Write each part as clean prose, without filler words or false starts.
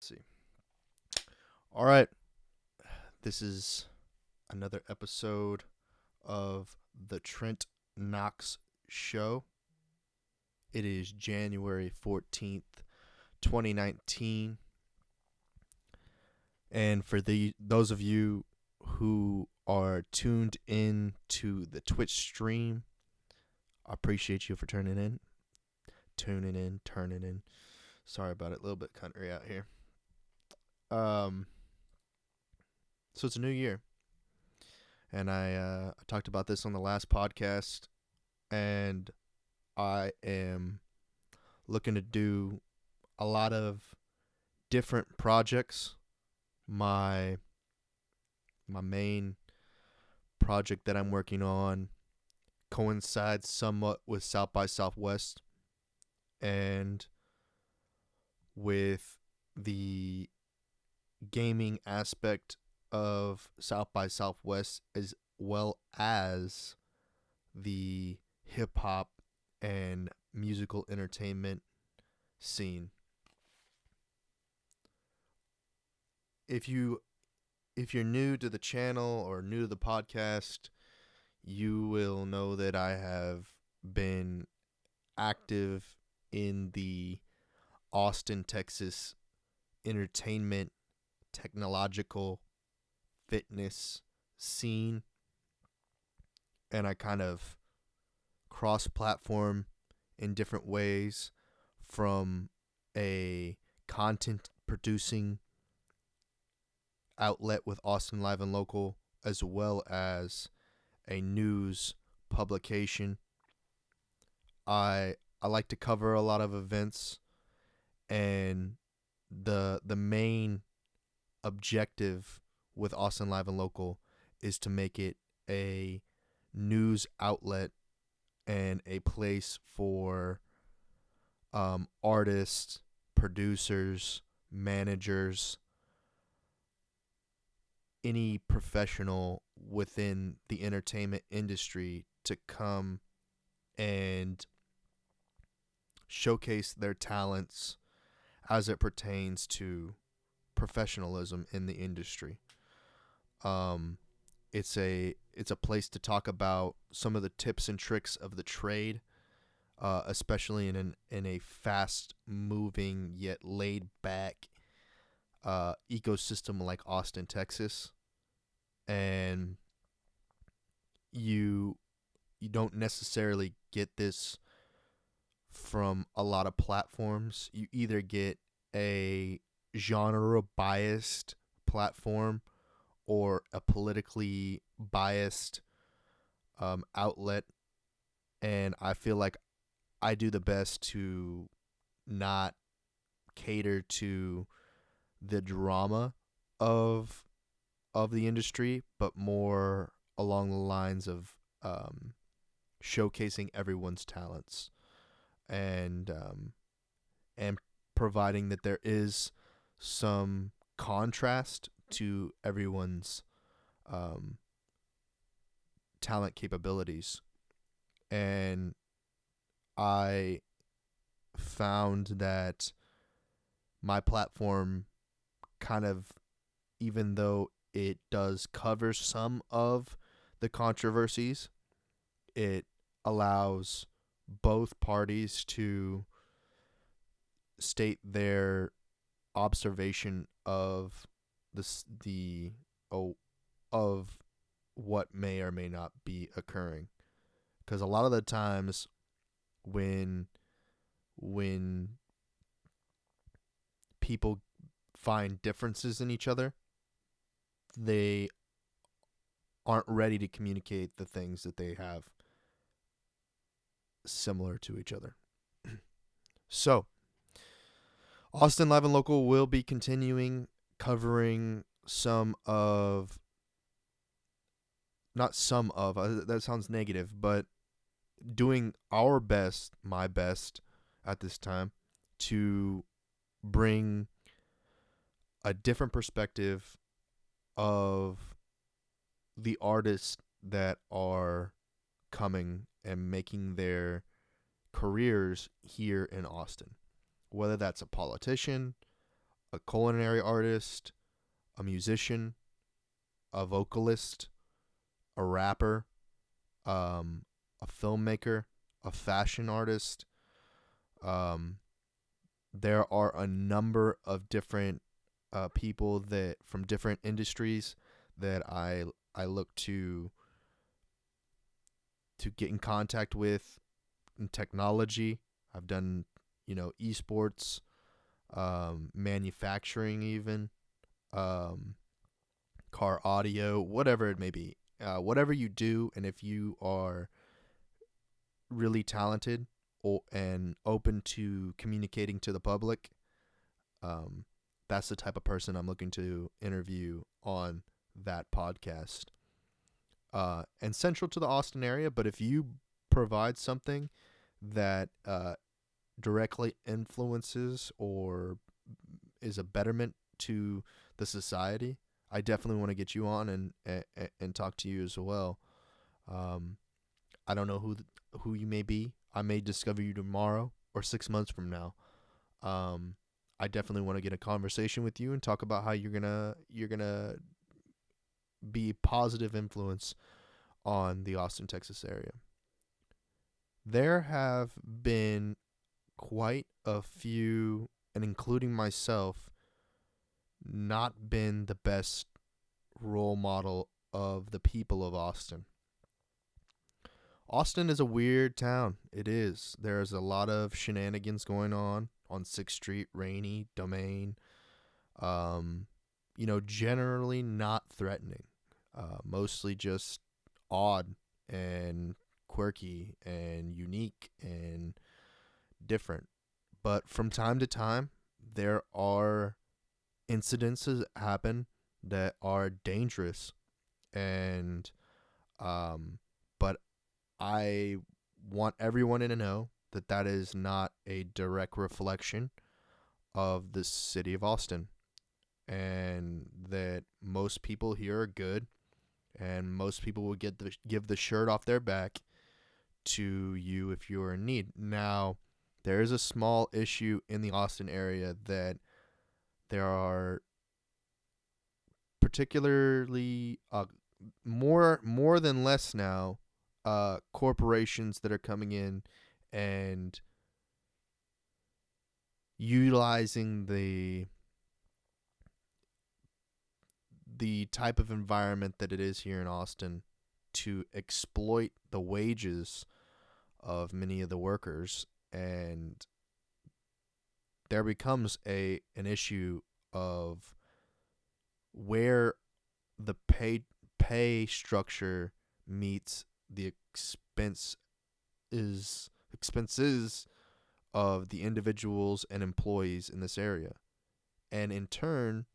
see. All right. This is another episode of the Trent Knox Show. It is January 14th, 2019. And for those of you who are tuned in to the Twitch stream, I appreciate you for tuning in. Turning in. Sorry about it. A little bit country out here. So it's a new year. And I talked about this on the last podcast. And I am looking to do a lot of different projects. My main project that I'm working on coincides somewhat with South by Southwest and with the gaming aspect of South by Southwest, as well as the hip hop and musical entertainment scene. If you're new to the channel or new to the podcast, you will know that I have been active in the Austin, Texas entertainment, technological, fitness scene, and I kind of cross-platform in different ways, from a content producing outlet with Austin Live and Local, as well as a news publication. I like to cover a lot of events, and the main objective with Austin Live and Local is to make it a news outlet and a place for artists, producers, managers, any professional within the entertainment industry to come and showcase their talents as it pertains to professionalism in the industry. It's a place to talk about some of the tips and tricks of the trade, especially in a fast moving yet laid back ecosystem like Austin, Texas. And you don't necessarily get this from a lot of platforms. You either get a genre biased platform or a politically biased outlet, and I feel like I do the best to not cater to the drama of the industry, but more along the lines of showcasing everyone's talents and providing that there is some contrast to everyone's talent capabilities. And I found that my platform kind of, even though it does cover some of the controversies, it allows both parties to state their observation of of what may or may not be occurring. Because a lot of the times when people find differences in each other, they aren't ready to communicate the things that they have similar to each other. So, Austin Live and Local will be continuing covering that sounds negative, but doing our best, my best at this time, to bring a different perspective of the artists that are coming and making their careers here in Austin. Whether that's a politician, a culinary artist, a musician, a vocalist, a rapper, um, a filmmaker, a fashion artist. Um, there are a number of different people that from different industries that I look to get in contact with in technology. I've done, esports, manufacturing, even um, car audio, whatever it may be. Whatever you do, and if you are really talented and open to communicating to the public, um, that's the type of person I'm looking to interview on that podcast. And central to the Austin area, but if you provide something that directly influences or is a betterment to the society, I definitely want to get you on and talk to you as well. Um, I don't know who you may be. I may discover you tomorrow or 6 months from now. Um, I definitely want to get a conversation with you and talk about how you're gonna be a positive influence on the Austin, Texas area. There have been quite a few, and including myself, not been the best role model of the people of Austin. Austin is a weird town. It is. There's a lot of shenanigans going on 6th Street, Rainy, Domain. Um, generally not threatening. Mostly just odd and quirky and unique and different. But from time to time, there are incidences that happen that are dangerous. And, but I want everyone to know that that is not a direct reflection of the city of Austin, and that most people here are good, and most people will give the shirt off their back to you if you are in need. Now, there is a small issue in the Austin area that there are particularly more than less now corporations that are coming in and utilizing the type of environment that it is here in Austin to exploit the wages of many of the workers, and there becomes an issue of where the pay structure meets the expenses of the individuals and employees in this area. And in turn,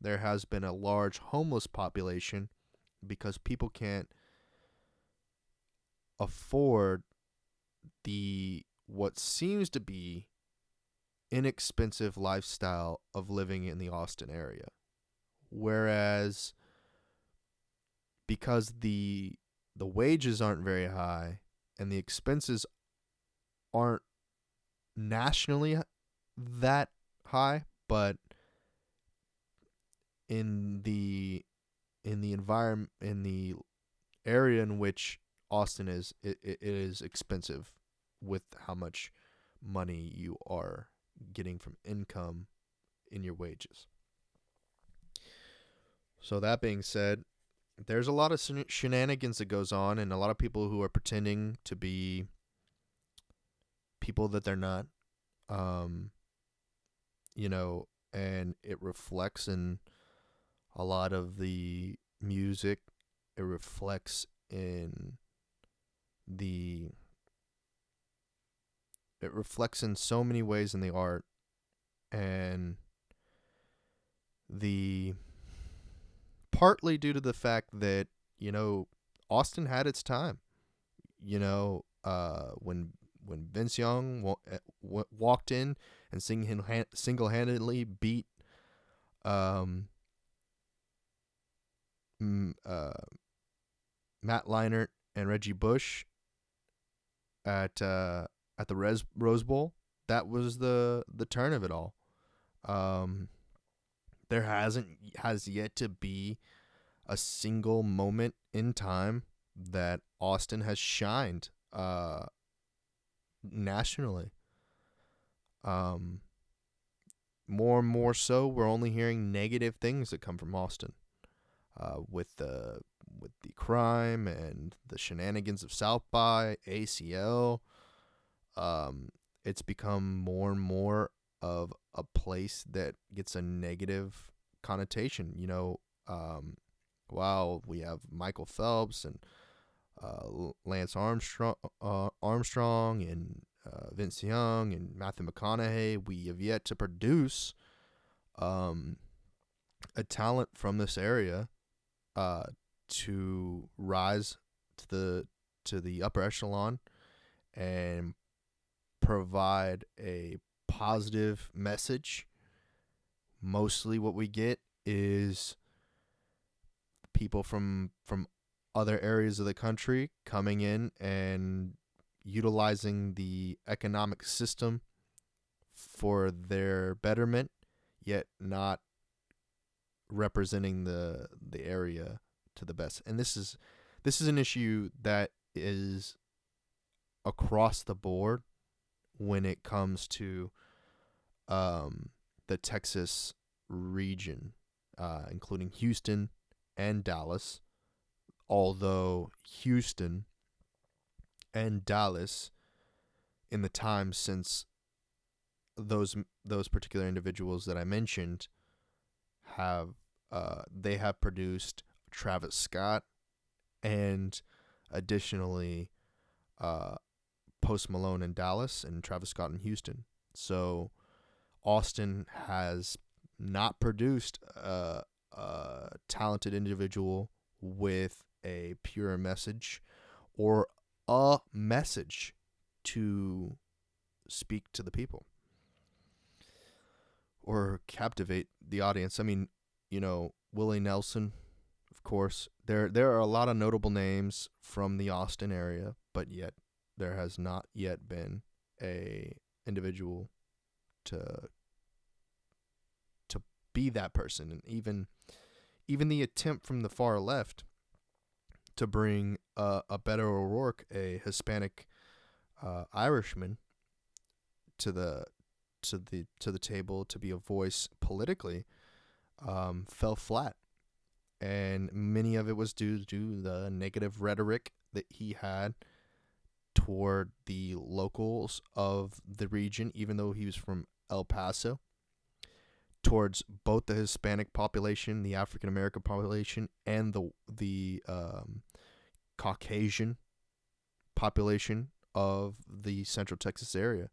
there has been a large homeless population because people can't afford the what seems to be inexpensive lifestyle of living in the Austin area. Whereas because the wages aren't very high and the expenses aren't nationally that high, but in the environment, in the area in which Austin is, it is expensive with how much money you are getting from income in your wages. So that being said, there's a lot of shenanigans that goes on, and a lot of people who are pretending to be people that they're not. Um, and it reflects in a lot of the music. It reflects in the it reflects in so many ways in the art, and the partly due to the fact that Austin had its time. When Vince Young walked in and single-handedly beat um, Matt Leinart and Reggie Bush at the Rose Bowl, that was the turn of it all. there has yet to be a single moment in time that Austin has shined nationally. Um, More and more so, we're only hearing negative things that come from Austin, with the crime and the shenanigans of South by ACL. It's become more and more of a place that gets a negative connotation. While we have Michael Phelps and Lance Armstrong and Vince Young and Matthew McConaughey, we have yet to produce a talent from this area to rise to the upper echelon and provide a positive message. Mostly what we get is people from other areas of the country coming in and utilizing the economic system for their betterment, yet not representing the area to the best. And this is an issue that is across the board when it comes to the Texas region, including Houston and Dallas. Although Houston and Dallas, in the time since those particular individuals that I mentioned have they have produced Travis Scott and additionally Post Malone in Dallas and Travis Scott in Houston. So Austin has not produced a talented individual with a pure message or a message to speak to the people or captivate the audience. I mean, Willie Nelson, of course. There are a lot of notable names from the Austin area, but yet there has not yet been a individual to be that person. And even the attempt from the far left to bring a Beto O'Rourke, a Hispanic Irishman, to the table to be a voice politically, fell flat, and many of it was due to the negative rhetoric that he had toward the locals of the region, even though he was from El Paso, towards both the Hispanic population, the African American population, and the Caucasian population of the Central Texas area.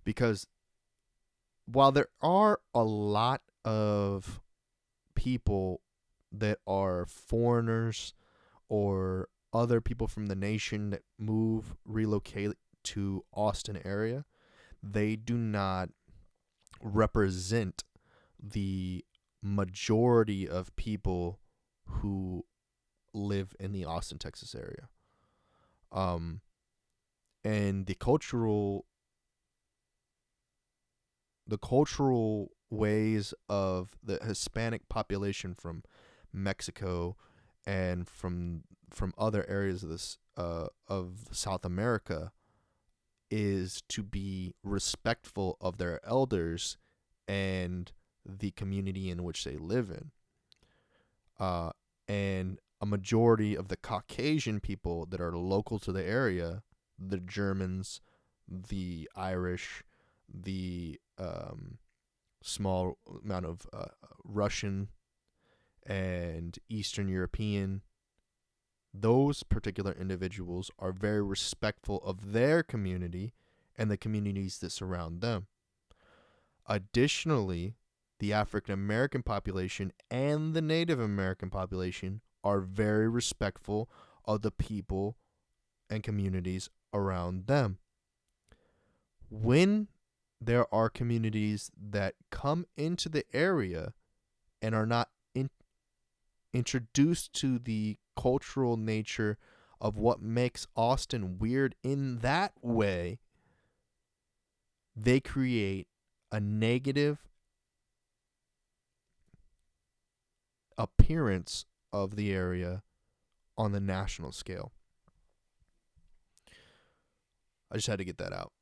Because while there are a lot of people that are foreigners or other people from the nation that relocate to Austin area, they do not represent the majority of people who live in the Austin, Texas area. And the cultural ways of the Hispanic population from Mexico and from other areas of this of South America is to be respectful of their elders and the community in which they live in. And a majority of the Caucasian people that are local to the area, the Germans, the Irish, the small amount of Russian and Eastern European, those particular individuals are very respectful of their community and the communities that surround them. Additionally, the African American population and the Native American population are very respectful of the people and communities around them. When there are communities that come into the area and are not introduced to the cultural nature of what makes Austin weird in that way, they create a negative appearance of the area on the national scale. I just had to get that out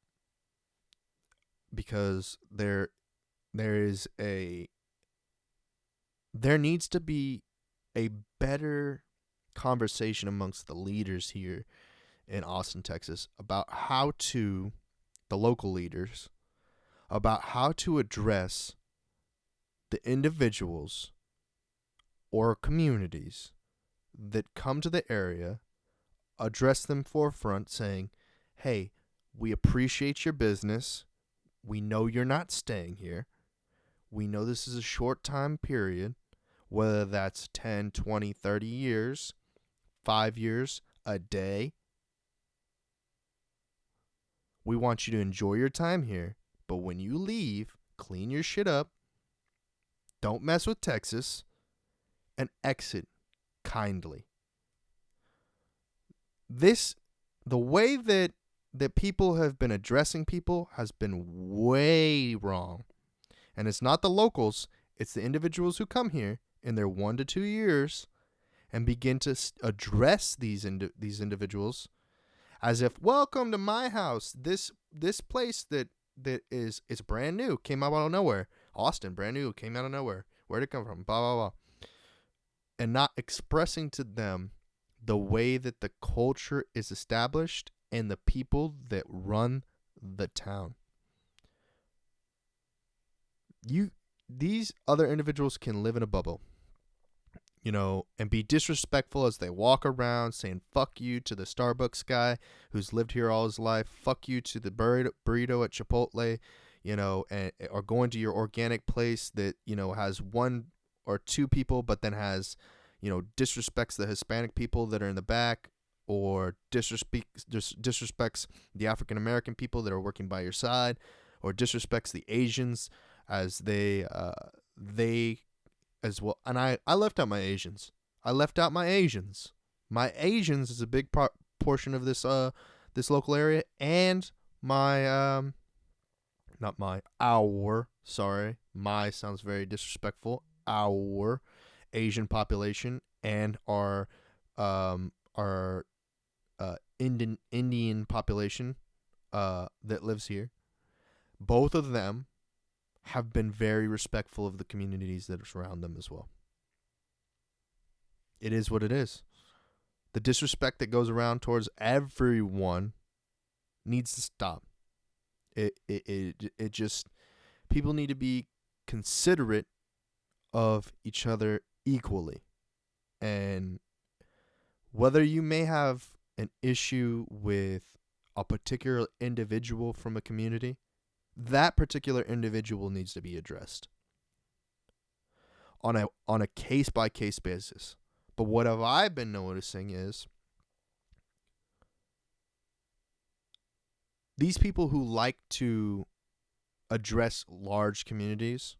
because there needs to be a better conversation amongst the leaders here in Austin, Texas about the local leaders, about how to address the individuals or communities that come to the area, address them forefront saying, hey, we appreciate your business. We know you're not staying here. We know this is a short time period, whether that's 10, 20, 30 years, 5 years, a day. We want you to enjoy your time here, but when you leave, clean your shit up, don't mess with Texas, and exit kindly. The way that people have been addressing people has been way wrong. And it's not the locals, it's the individuals who come here in their 1 to 2 years and begin to address these individuals as if, welcome to my house. This place that is, it's brand new, came out of nowhere. Austin, brand new, came out of nowhere. Where'd it come from? Blah, blah, blah. And not expressing to them the way that the culture is established and the people that run the town. These other individuals can live in a bubble, and be disrespectful as they walk around saying fuck you to the Starbucks guy who's lived here all his life, fuck you to the burrito at Chipotle, or going to your organic place that, has 1 or 2 people, but then has, disrespects the Hispanic people that are in the back, or disrespects the African American people that are working by your side, or disrespects the Asians as they as well. And I left out my Asians. My Asians is a big portion of this local area, and my my sounds very disrespectful. Our Asian population and our Indian population that lives here, both of them have been very respectful of the communities that surround them as well. It is what it is. The disrespect that goes around towards everyone needs to stop. It just, people need to be considerate of each other equally. And whether you may have an issue with a particular individual from a community, that particular individual needs to be addressed on a case-by-case basis. But what have I been noticing is these people who like to address large communities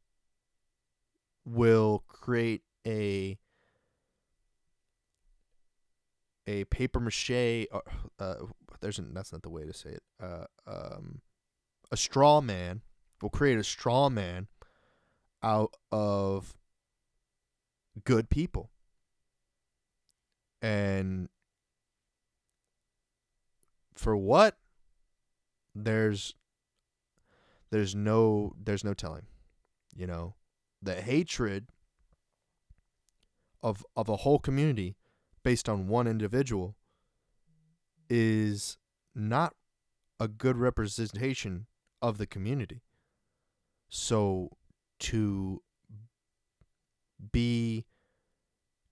will create a paper mache. That's not the way to say it. A straw man will create a straw man out of good people. And for what? There's no telling. The hatred of a whole community based on one individual is not a good representation of the community. So to be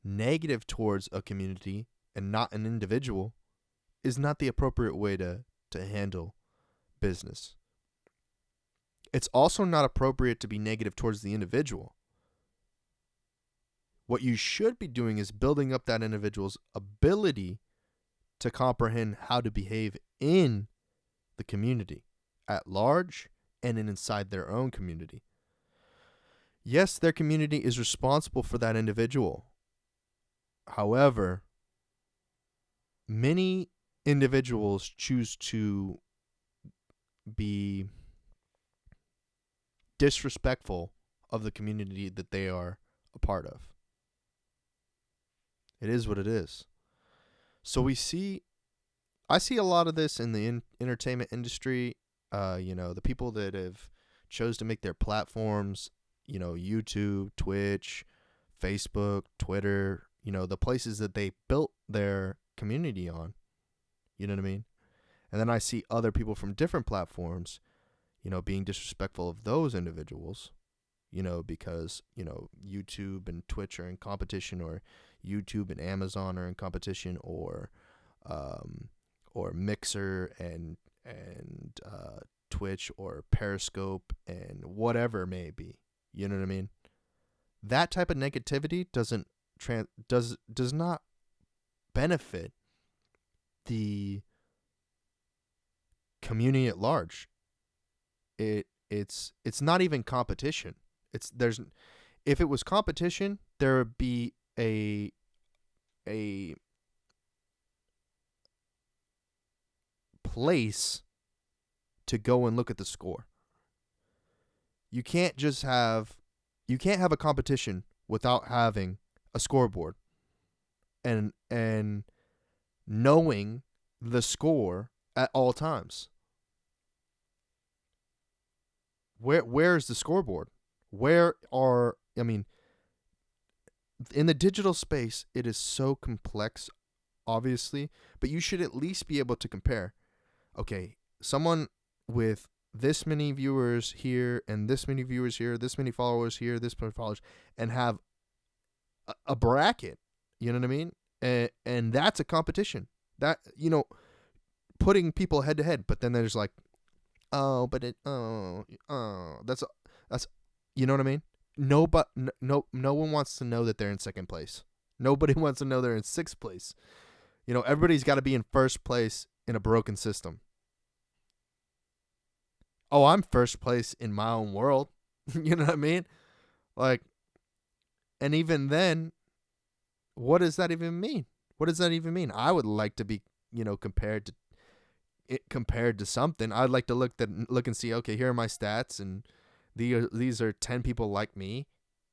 negative towards a community and not an individual is not the appropriate way to handle business. It's also not appropriate to be negative towards the individual. What you should be doing is building up that individual's ability to comprehend how to behave in the community at large and inside their own community. Yes, their community is responsible for that individual. However, many individuals choose to be disrespectful of the community that they are a part of. It is what it is. So I see a lot of this in the entertainment industry. The people that have chose to make their platforms, YouTube, Twitch, Facebook, Twitter, the places that they built their community on. You know what I mean? And then I see other people from different platforms, being disrespectful of those individuals, because, YouTube and Twitch are in competition, or YouTube and Amazon are in competition, or Mixer and Twitch or Periscope and whatever it may be. You know what I mean? That type of negativity does not benefit the community at large. It's not even competition. If it was competition, there would be a place to go and look at the score. You can't have a competition without having a scoreboard and knowing the score at all times. Where's the scoreboard? In the digital space, it is so complex, obviously, but you should at least be able to compare. Okay, someone with this many viewers here and this many viewers here, this many followers here, this many followers, and have a bracket. You know what I mean? And that's a competition. That, putting people head to head. But then there's like, that's you know what I mean? No one wants to know that they're in second place. Nobody wants to know they're in sixth place. Everybody's got to be in first place in a broken system. Oh, I'm first place in my own world. You know what I mean? Like, and even then, what does that even mean? What does that even mean? I would like to be, compared to something. I'd like to look and see, okay, here are my stats, and these are 10 people like me,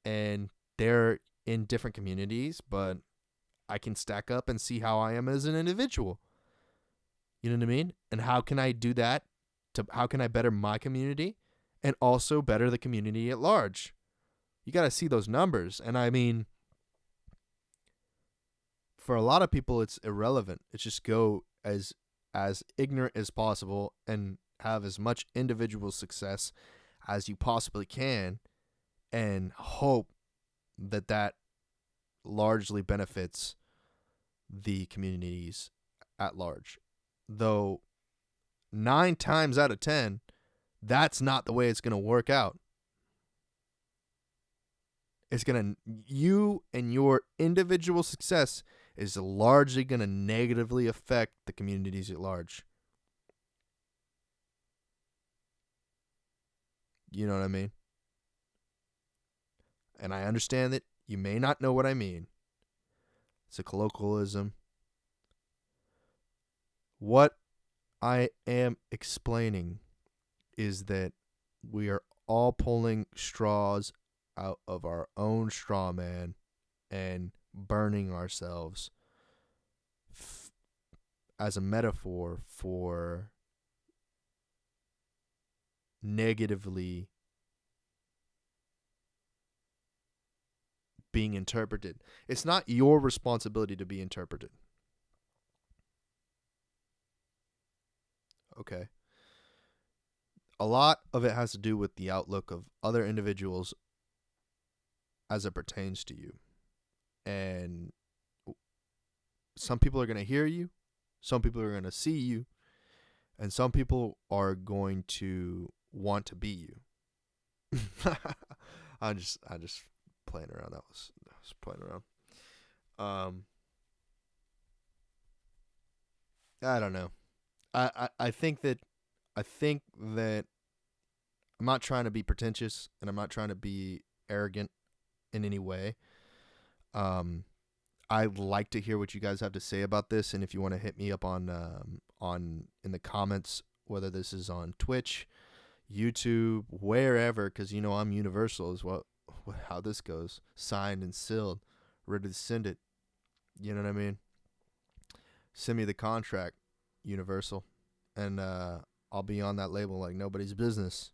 and they're in different communities, but I can stack up and see how I am as an individual. You know what I mean? And how can I do that? How can I better my community and also better the community at large? You got to see those numbers. And I mean, for a lot of people, it's irrelevant. It's just go as ignorant as possible and have as much individual success as you possibly can, and hope that largely benefits the communities at large. Though 9 times out of 10, that's not the way it's going to work out. You and your individual success is largely going to negatively affect the communities at large. You know what I mean? And I understand that you may not know what I mean. It's a colloquialism. What I am explaining is that we are all pulling straws out of our own straw man and burning ourselves as a metaphor for negatively being interpreted. It's not your responsibility to be interpreted. Okay. A lot of it has to do with the outlook of other individuals as it pertains to you. And some people are going to hear you, some people are going to see you, and some people are going to want to be you. I'm just playing around. That was playing around. I don't know. I think that I'm not trying to be pretentious, and I'm not trying to be arrogant in any way. I'd like to hear what you guys have to say about this, and if you want to hit me up on in the comments, whether this is on Twitch, YouTube, wherever, because I'm universal is how this goes. Signed and sealed, ready to send it. You know what I mean? Send me the contract, Universal, and I'll be on that label like nobody's business.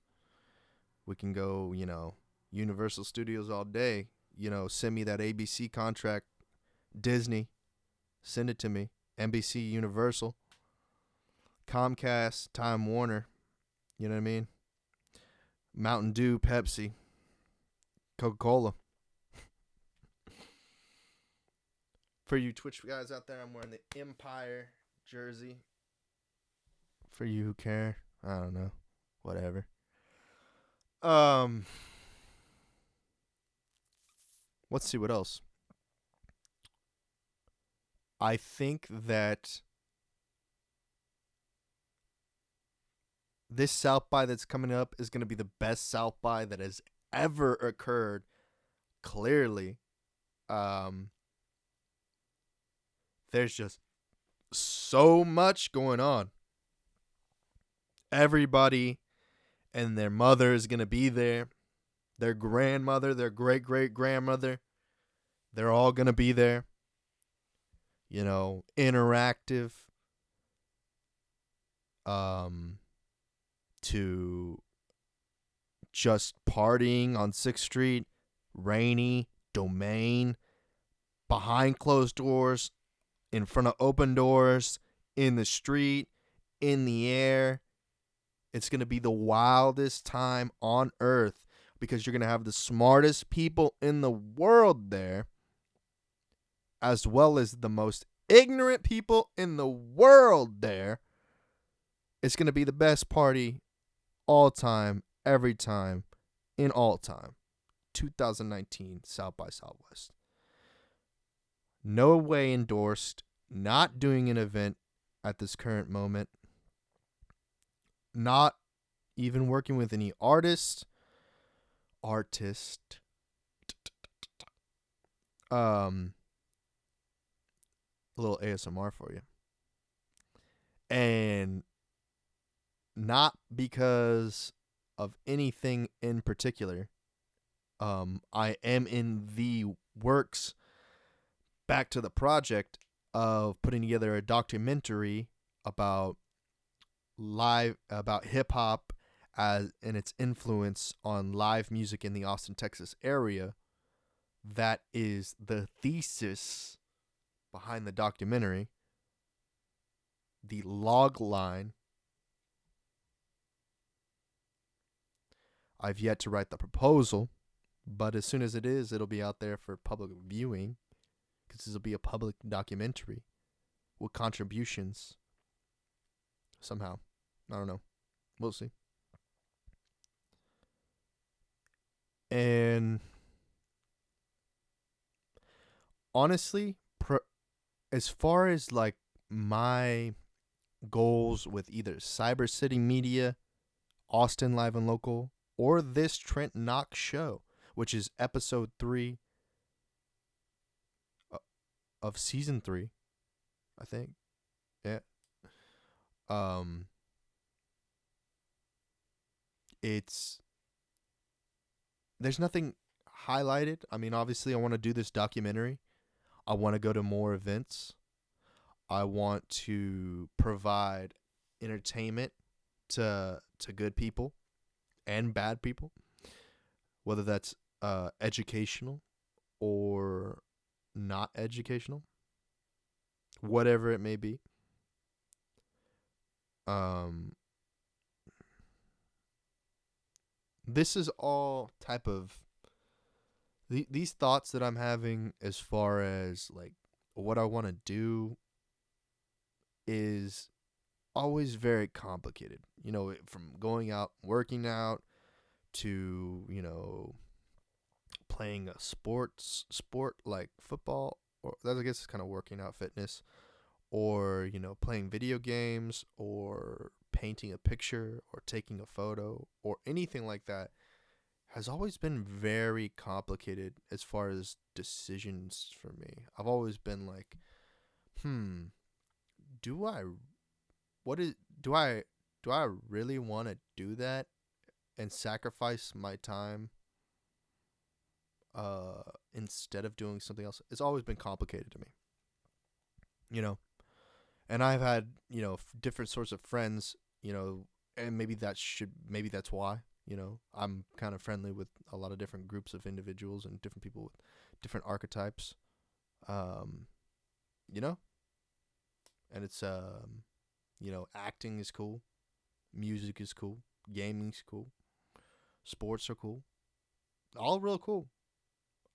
We can go, Universal Studios all day. Send me that ABC contract, Disney, send it to me. NBC, Universal, Comcast, Time Warner. You know what I mean? Mountain Dew, Pepsi, Coca-Cola. For you Twitch guys out there, I'm wearing the Empire jersey. For you who care, I don't know. Whatever. Let's see what else. I think that this South by that's coming up is going to be the best South by that has ever occurred. Clearly, there's just so much going on. Everybody and their mother is going to be there. Their grandmother, their great-great-grandmother, they're all going to be there. Interactive. To just partying on 6th Street, Rainy, Domain, behind closed doors, in front of open doors, in the street, in the air. It's going to be the wildest time on earth because you're going to have the smartest people in the world there, as well as the most ignorant people in the world there. It's going to be the best party all time, every time, in all time. 2019 South by Southwest. No way endorsed. Not doing an event at this current moment. Not even working with any artist. A little ASMR for you. And not because of anything in particular. I am in the works, back to the project of putting together a documentary about hip hop and its influence on live music in the Austin, Texas area. That is the thesis behind the documentary. The log line. I've yet to write the proposal, but as soon as it is, it'll be out there for public viewing, because this will be a public documentary with contributions somehow. I don't know. We'll see. And honestly, as far as like my goals with either Cyber City Media, Austin Live and Local, or this Trent Knox Show, which is episode 3 of season 3, I think. Yeah. There's nothing highlighted. I mean, obviously I want to do this documentary. I want to go to more events. I want to provide entertainment to good people and bad people, whether that's educational or not educational, whatever it may be. This is all type of these thoughts that I'm having as far as like what I want to do is always very complicated. From going out, working out, to, playing a sport like football, or that I guess is kind of working out, fitness, or, playing video games, or painting a picture, or taking a photo, or anything like that, has always been very complicated as far as decisions for me. I've always been like, do I really want to do that and sacrifice my time instead of doing something else? It's always been complicated to me. you know. And I've had, different sorts of friends, and maybe that's why, I'm kind of friendly with a lot of different groups of individuals and different people with different archetypes, um, you know, and it's, acting is cool, music is cool, gaming's cool, sports are cool, all real cool.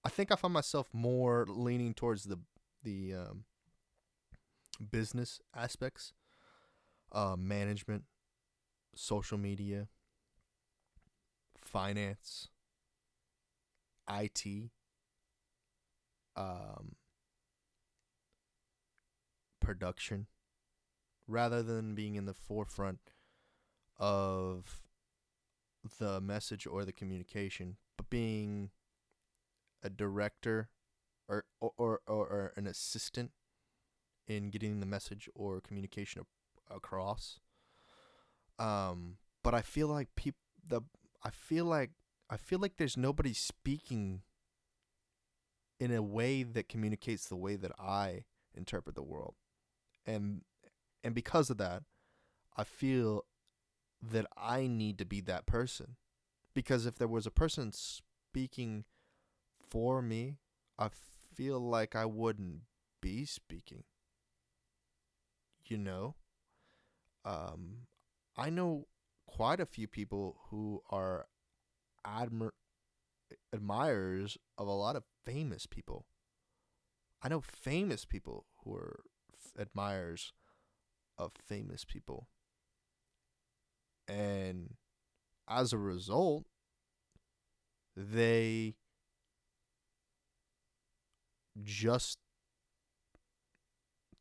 I think I find myself more leaning towards the business aspects, management, social media, finance, IT, um, production, rather than being in the forefront of the message or the communication, but being a director or an assistant in getting the message or communication across. But I feel like I feel like there's nobody speaking in a way that communicates the way that I interpret the world. And because of that, I feel that I need to be that person. Because if there was a person speaking for me, I feel like I wouldn't be speaking. You know? I know quite a few people who are admirers of a lot of famous people. I know famous people who are admirers of famous people. And as a result, they just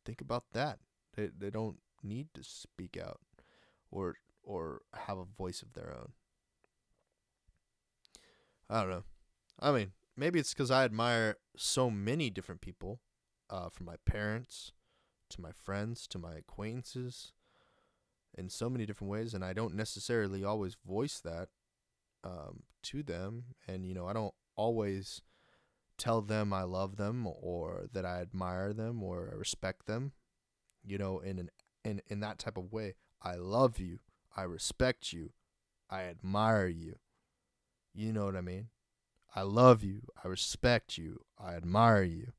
think about that. They don't need to speak out or have a voice of their own. I don't know. I mean, maybe it's because I admire so many different people, from my parents to my friends to my acquaintances, in so many different ways, and I don't necessarily always voice that to them. And I don't always tell them I love them or that I admire them or I respect them. In that type of way. I love you. I respect you. I admire you. You know what I mean? I love you. I respect you. I admire you.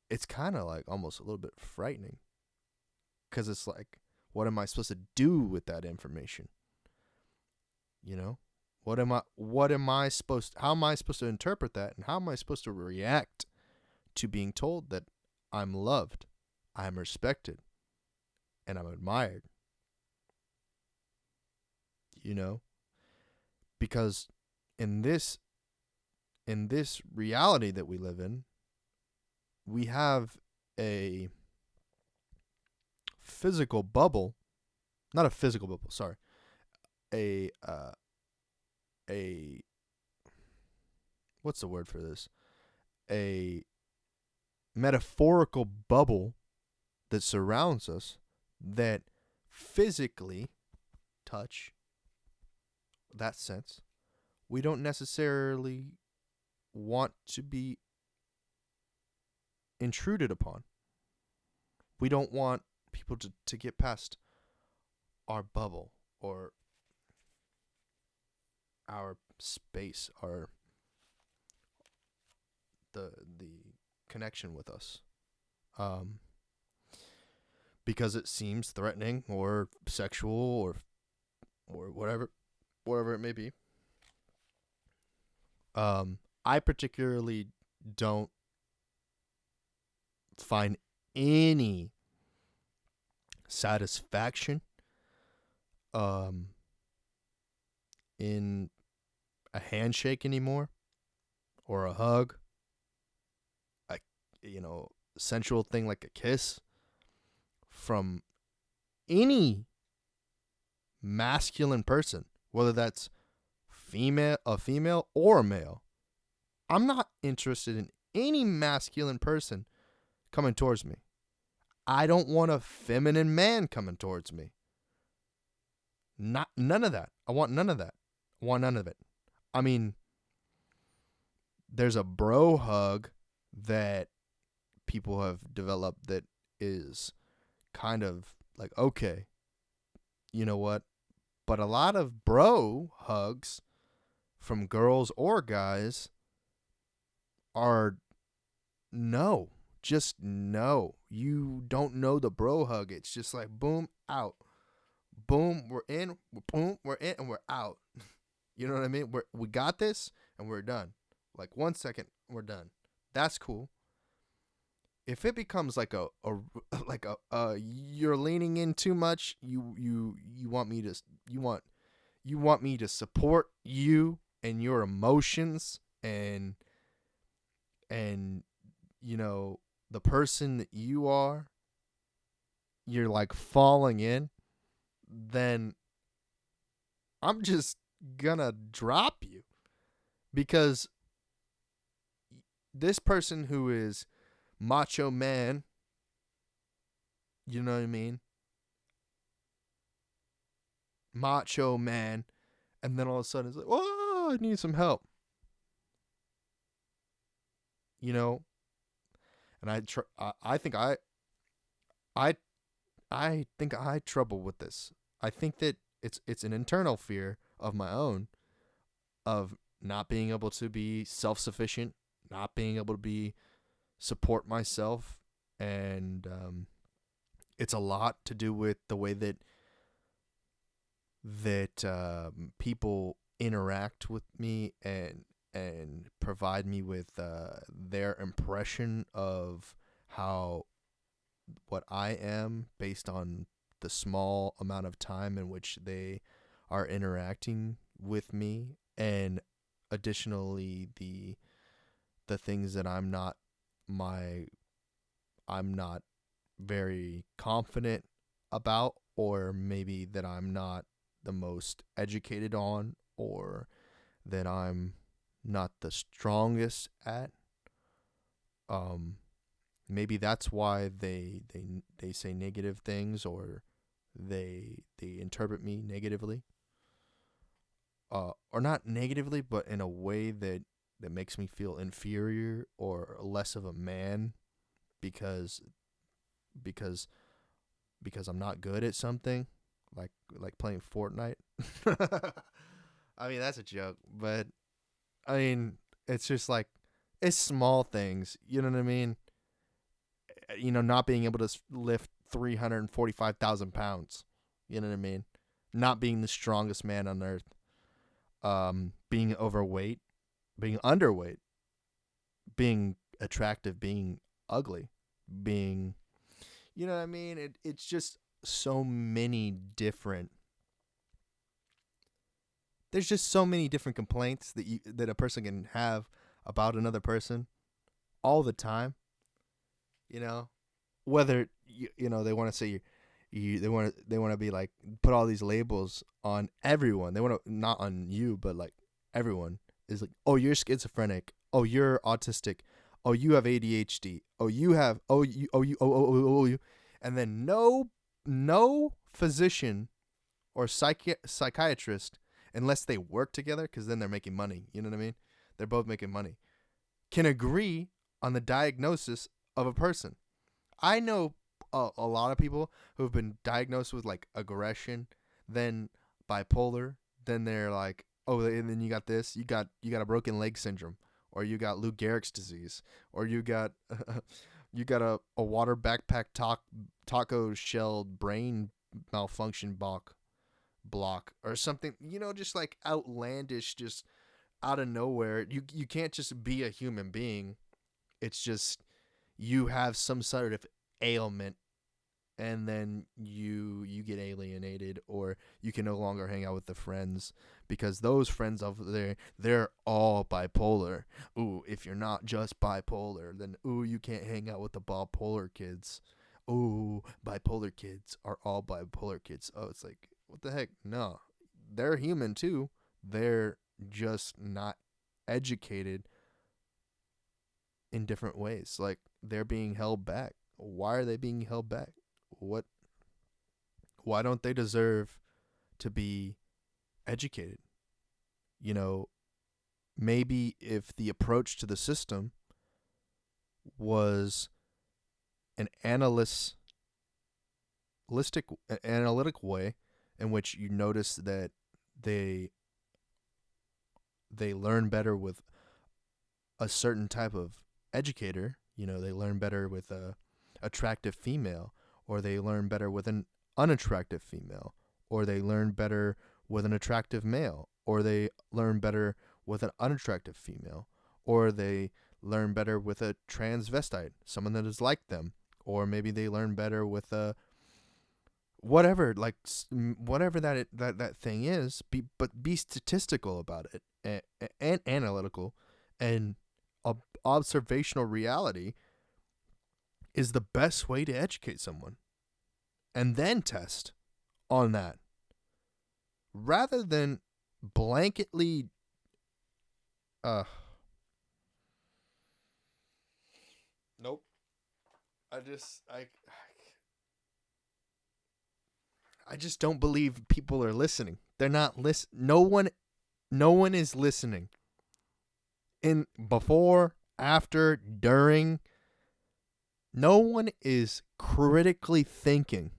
It's kind of like almost a little bit frightening. Because it's like, what am I supposed to do with that information? How am I supposed to interpret that, and how am I supposed to react to being told that I'm loved, I'm respected, and I'm admired? Because in this reality that we live in, we have a physical bubble, not a physical bubble, sorry, a what's the word for this? A metaphorical bubble that surrounds us that physically touch that sense. We don't necessarily want to be intruded upon. We don't want people to get past our bubble or our space, the connection with us, because it seems threatening or sexual or whatever it may be. I particularly don't find any satisfaction in a handshake anymore, or a hug, a sensual thing like a kiss from any masculine person, whether that's a female or a male. I'm not interested in any masculine person coming towards me. I don't want a feminine man coming towards me. None of that. I want none of that. I want none of it. I mean, there's a bro hug that people have developed that is kind of like, okay, you know what? But a lot of bro hugs from girls or guys are no. Just no. You don't know the bro hug. It's just like boom, out. Boom, we're in. Boom, we're in, and we're out. You know what I mean? We got this, and we're done. Like 1 second, we're done. That's cool. If it becomes like a like a you're leaning in too much, you want me to you want me to support you and your emotions and you know the person that you are, you're like falling in, then I'm just gonna drop you because this person who is macho man, you know what I mean? Macho man, and then all of a sudden it's like, oh, I need some help, you know? And I think I I think I had trouble with this. I think that it's an internal fear of my own of not being able to be self-sufficient, not being able to be support myself, and it's a lot to do with the way that people interact with me and provide me with their impression of how what I am based on the small amount of time in which they are interacting with me, and additionally the things that my I'm not very confident about, or maybe that I'm not the most educated on, or that I'm not the strongest at. Um, Maybe that's why they say negative things, or they interpret me negatively. Or not negatively, but in a way that makes me feel inferior or less of a man because because because I'm not good at something, like playing Fortnite. I mean, that's a joke, but I mean, it's just like it's small things, you know what I mean? Not being able to lift 345,000 pounds, you know what I mean? Not being the strongest man on earth, being overweight, being underweight, being attractive, being ugly, being, you know what I mean? It's just so many different. There's just so many different complaints that a person can have about another person all the time. You know, whether they want to say they want to be like put all these labels on everyone. They want to not on you, but like everyone is like, oh, you're schizophrenic. Oh, you're autistic. Oh, you have ADHD. Oh, you have you, and then no physician or psychiatrist, unless they work together, because then they're making money. You know what I mean? They're both making money. Can agree on the diagnosis of a person. I know a lot of people who've been diagnosed with like aggression, then bipolar, then they're like, oh, and then you got this, you got a broken leg syndrome, or you got Lou Gehrig's disease, or you got you got a water backpack taco shell brain malfunction block or something, just like outlandish, just out of nowhere. You can't just be a human being. It's just you have some sort of ailment, and then you get alienated, or you can no longer hang out with the friends because those friends over there, they're all bipolar. Ooh, if you're not just bipolar, then you can't hang out with the bipolar kids. Ooh, bipolar kids are all bipolar kids. Oh, it's like, what the heck? No, they're human too. They're just not educated in different ways. Like, they're being held back. Why are they being held back? What? Why don't they deserve to be educated? You know, maybe if the approach to the system was an analytic way in which you notice that they learn better with a certain type of educator. You know, they learn better with a attractive female, or they learn better with an unattractive female, or they learn better with an attractive male, or they learn better with an unattractive female, or they learn better with a transvestite, someone that is like them, or maybe they learn better with a whatever, like whatever that thing is. But be statistical about it, and analytical, and observational reality is the best way to educate someone, and then test on that, rather than blanketly nope. I just don't believe people are listening. They're not no one is listening. In before, after, during, no one is critically thinking.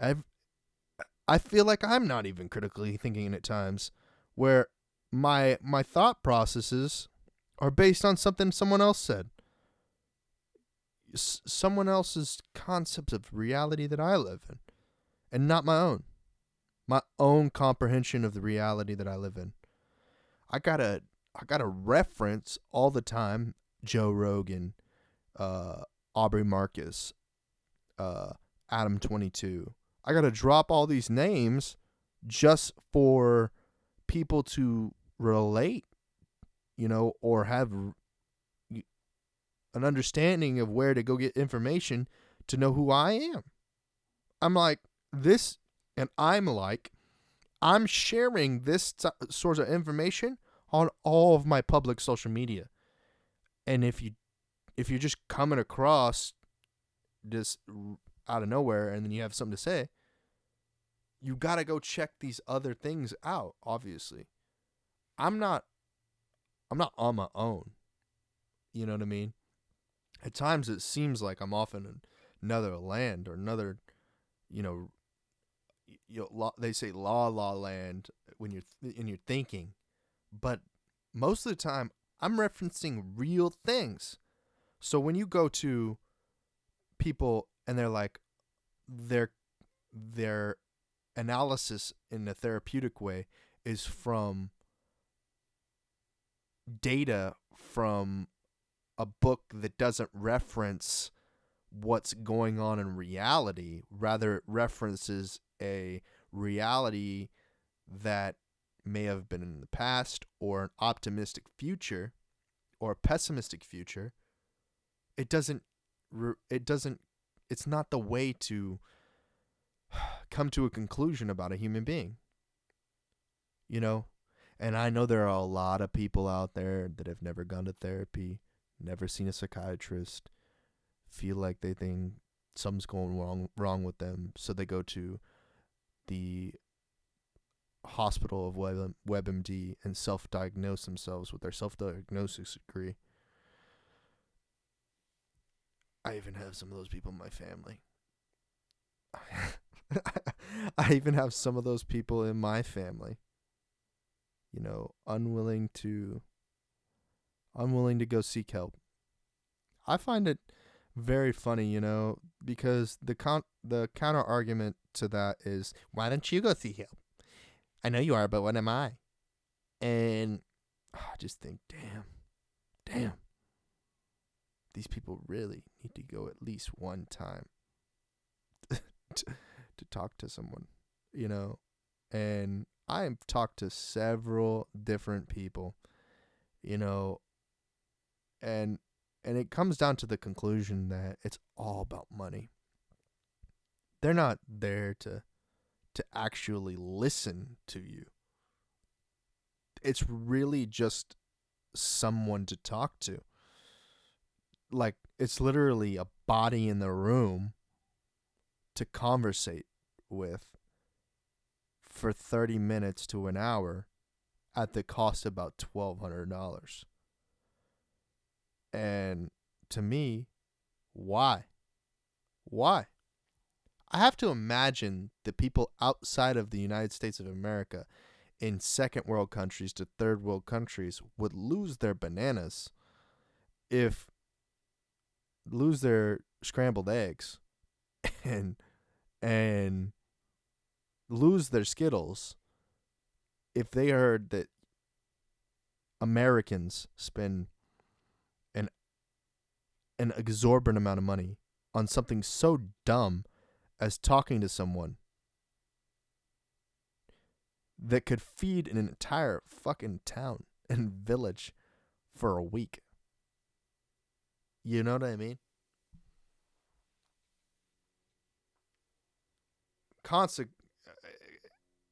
I feel like I'm not even critically thinking at times, where my thought processes are based on something someone else said. Someone else's concept of reality that I live in, and not my own. My own comprehension of the reality that I live in. I gotta reference all the time Joe Rogan, Aubrey Marcus, Adam 22. I gotta drop all these names just for people to relate, or have an understanding of where to go get information to know who I am. I'm like this, and I'm sharing this sort of information on all of my public social media. And if you're just coming across this out of nowhere and then you have something to say, you got to go check these other things out, obviously. I'm not on my own. You know what I mean? At times it seems like I'm off in another land or another, they say la land when you're thinking, but most of the time I'm referencing real things. So when you go to people and they're like, their analysis in a therapeutic way is from data from a book that doesn't reference what's going on in reality, rather it references a reality that may have been in the past, or an optimistic future, or a pessimistic future. It's not the way to come to a conclusion about a human being. And I know there are a lot of people out there that have never gone to therapy, never seen a psychiatrist, feel like they think something's going wrong with them, so they go to the hospital of WebMD and self-diagnose themselves with their self-diagnosis degree. I even have some of those people in my family. I even have some of those people in my family, unwilling to go seek help. I find it very funny, because the counter argument to that is, why don't you go seek help? I know you are, but what am I? And I just think, damn, these people really need to go at least one time to talk to someone, and I've talked to several different people, and it comes down to the conclusion that it's all about money. They're not there to actually listen to you. It's really just someone to talk to. Like, it's literally a body in the room to conversate with for 30 minutes to an hour at the cost of about $1,200. And to me, Why? Why? I have to imagine the people outside of the United States of America in second world countries to third world countries would lose their bananas if lose their scrambled eggs and and lose their Skittles if they heard that Americans spend an an exorbitant amount of money on something so dumb as talking to someone that could feed an entire fucking town and village for a week. You know what I mean?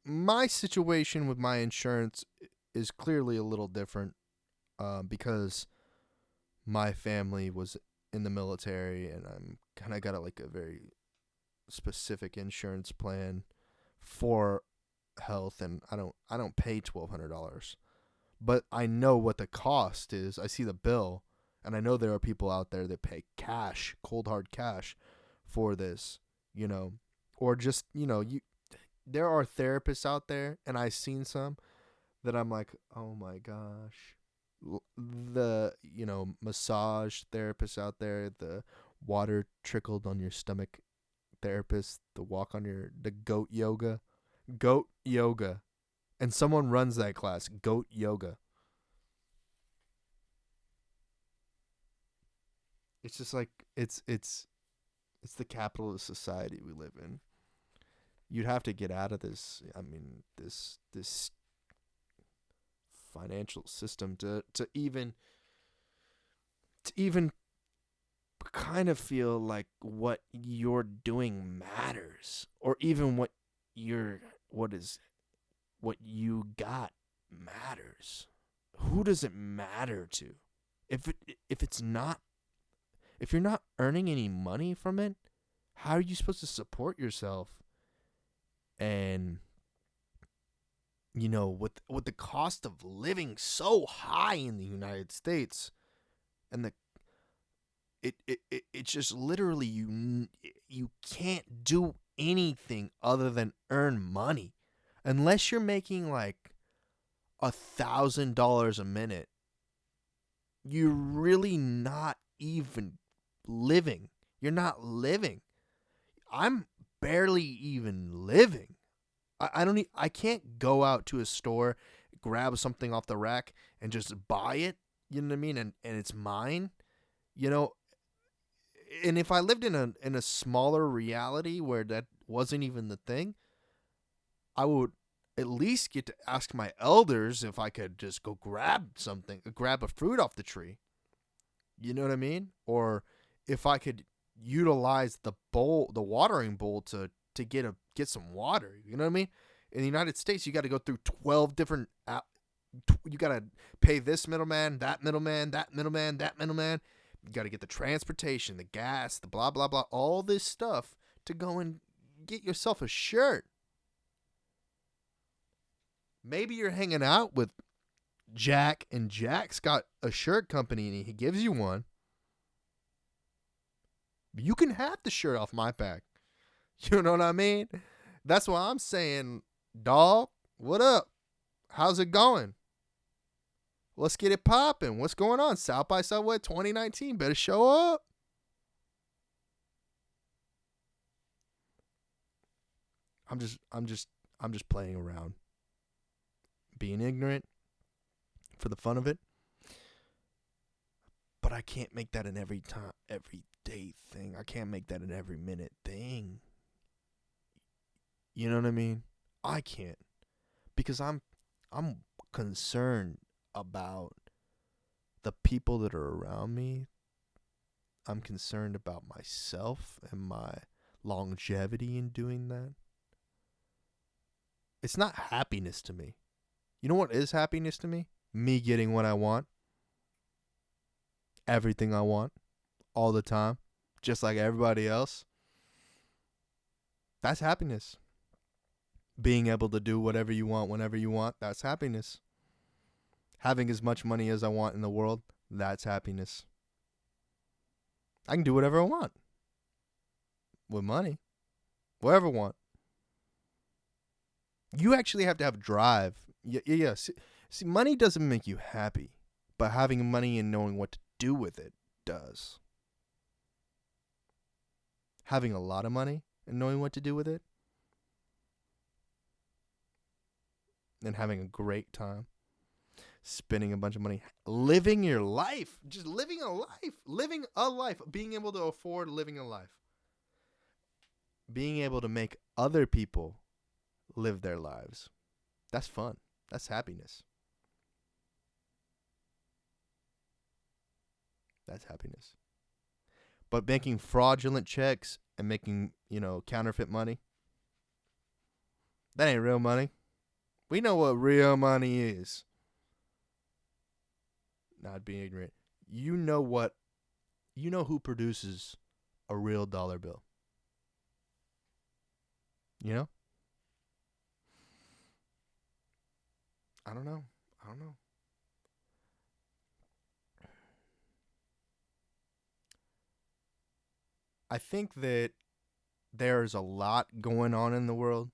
My situation with my insurance is clearly a little different because my family was in the military and I'm kind of got a very specific insurance plan for health, and I don't pay $1,200, but I know what the cost is. I see the bill, and I know there are people out there that pay cash, cold hard cash, for this, or just there are therapists out there, and I've seen some that I'm like, oh my gosh, the massage therapists out there, the water trickled on your stomach therapist, the goat yoga, and someone runs that class, goat yoga. It's just like it's the capitalist society we live in. You'd have to get out of this. I mean, this financial system to even kind of feel like what you're doing matters, or even what you got matters. Who does it matter to? If you're not earning any money from it, how are you supposed to support yourself? And with the cost of living so high in the United States, and it's just literally you can't do anything other than earn money unless you're making like $1,000 a minute. You're really not even living. You're not living. I'm barely even living. I can't go out to a store, grab something off the rack and just buy it. You know what I mean? And it's mine. And if I lived in a smaller reality where that wasn't even the thing, I would at least get to ask my elders if I could just go grab a fruit off the tree. You know what I mean? Or if I could utilize the watering bowl to get some water. You know what I mean? In the United States, you got to go through 12 different. You got to pay this middleman, that middleman, that middleman, that middleman. You got to get the transportation, the gas, the blah blah blah, all this stuff to go and get yourself a shirt. Maybe you're hanging out with Jack, and Jack's got a shirt company and he gives you one. You can have the shirt off my back. You know what I mean? That's what I'm saying, dog. What up? How's it going? Let's get it popping. What's going on? South by Southwest 2019. Better show up. I'm just playing around. Being ignorant for the fun of it. But I can't make that an every day thing. I can't make that an every minute thing. You know what I mean? I can't. Because I'm concerned about the people that are around me. I'm concerned about myself and my longevity in doing that. It's not happiness to me. You know what is happiness to me? Me getting what I want. Everything I want. All the time. Just like everybody else. That's happiness. Being able to do whatever you want whenever you want. That's happiness. Having as much money as I want in the world. That's happiness. I can do whatever I want with money. Whatever I want. You actually have to have drive. Yeah. See, money doesn't make you happy, but having money and knowing what to do with it does. Having a lot of money and knowing what to do with it, and having a great time, spending a bunch of money, living your life, just living a life, being able to afford living a life, being able to make other people live their lives. That's fun. That's happiness. That's happiness. But making fraudulent checks and making, counterfeit money, that ain't real money. We know what real money is. Not being ignorant. You know who produces a real dollar bill. You know? I don't know. I think that there's a lot going on in the world.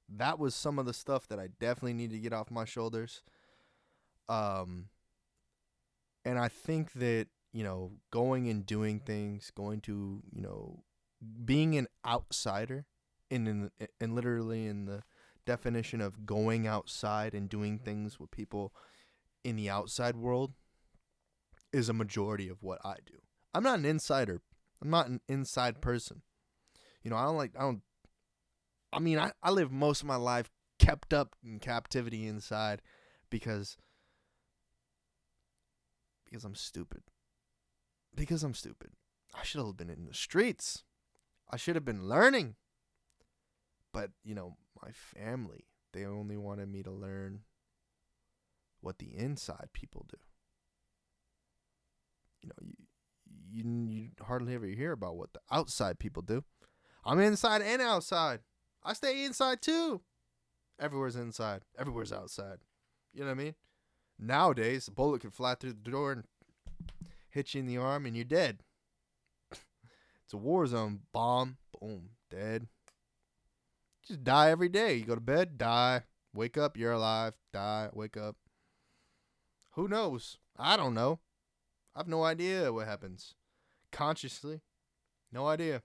That was some of the stuff that I definitely need to get off my shoulders. And I think that, going and doing things, being an outsider, and literally in the definition of going outside and doing things with people in the outside world, is a majority of what I do. I'm not an insider. I'm not an inside person. I live most of my life kept up in captivity inside because I'm stupid. Because I'm stupid. I should have been in the streets. I should have been learning. But, my family, they only wanted me to learn what the inside people do. You hardly ever hear about what the outside people do. I'm inside and outside. I stay inside too. Everywhere's inside. Everywhere's outside. You know what I mean? Nowadays, a bullet can fly through the door and hit you in the arm and you're dead. It's a war zone. Bomb. Boom. Dead. Just die every day. You go to bed, die. Wake up, you're alive. Die. Wake up. Who knows? I don't know. I have no idea what happens. Consciously. No idea.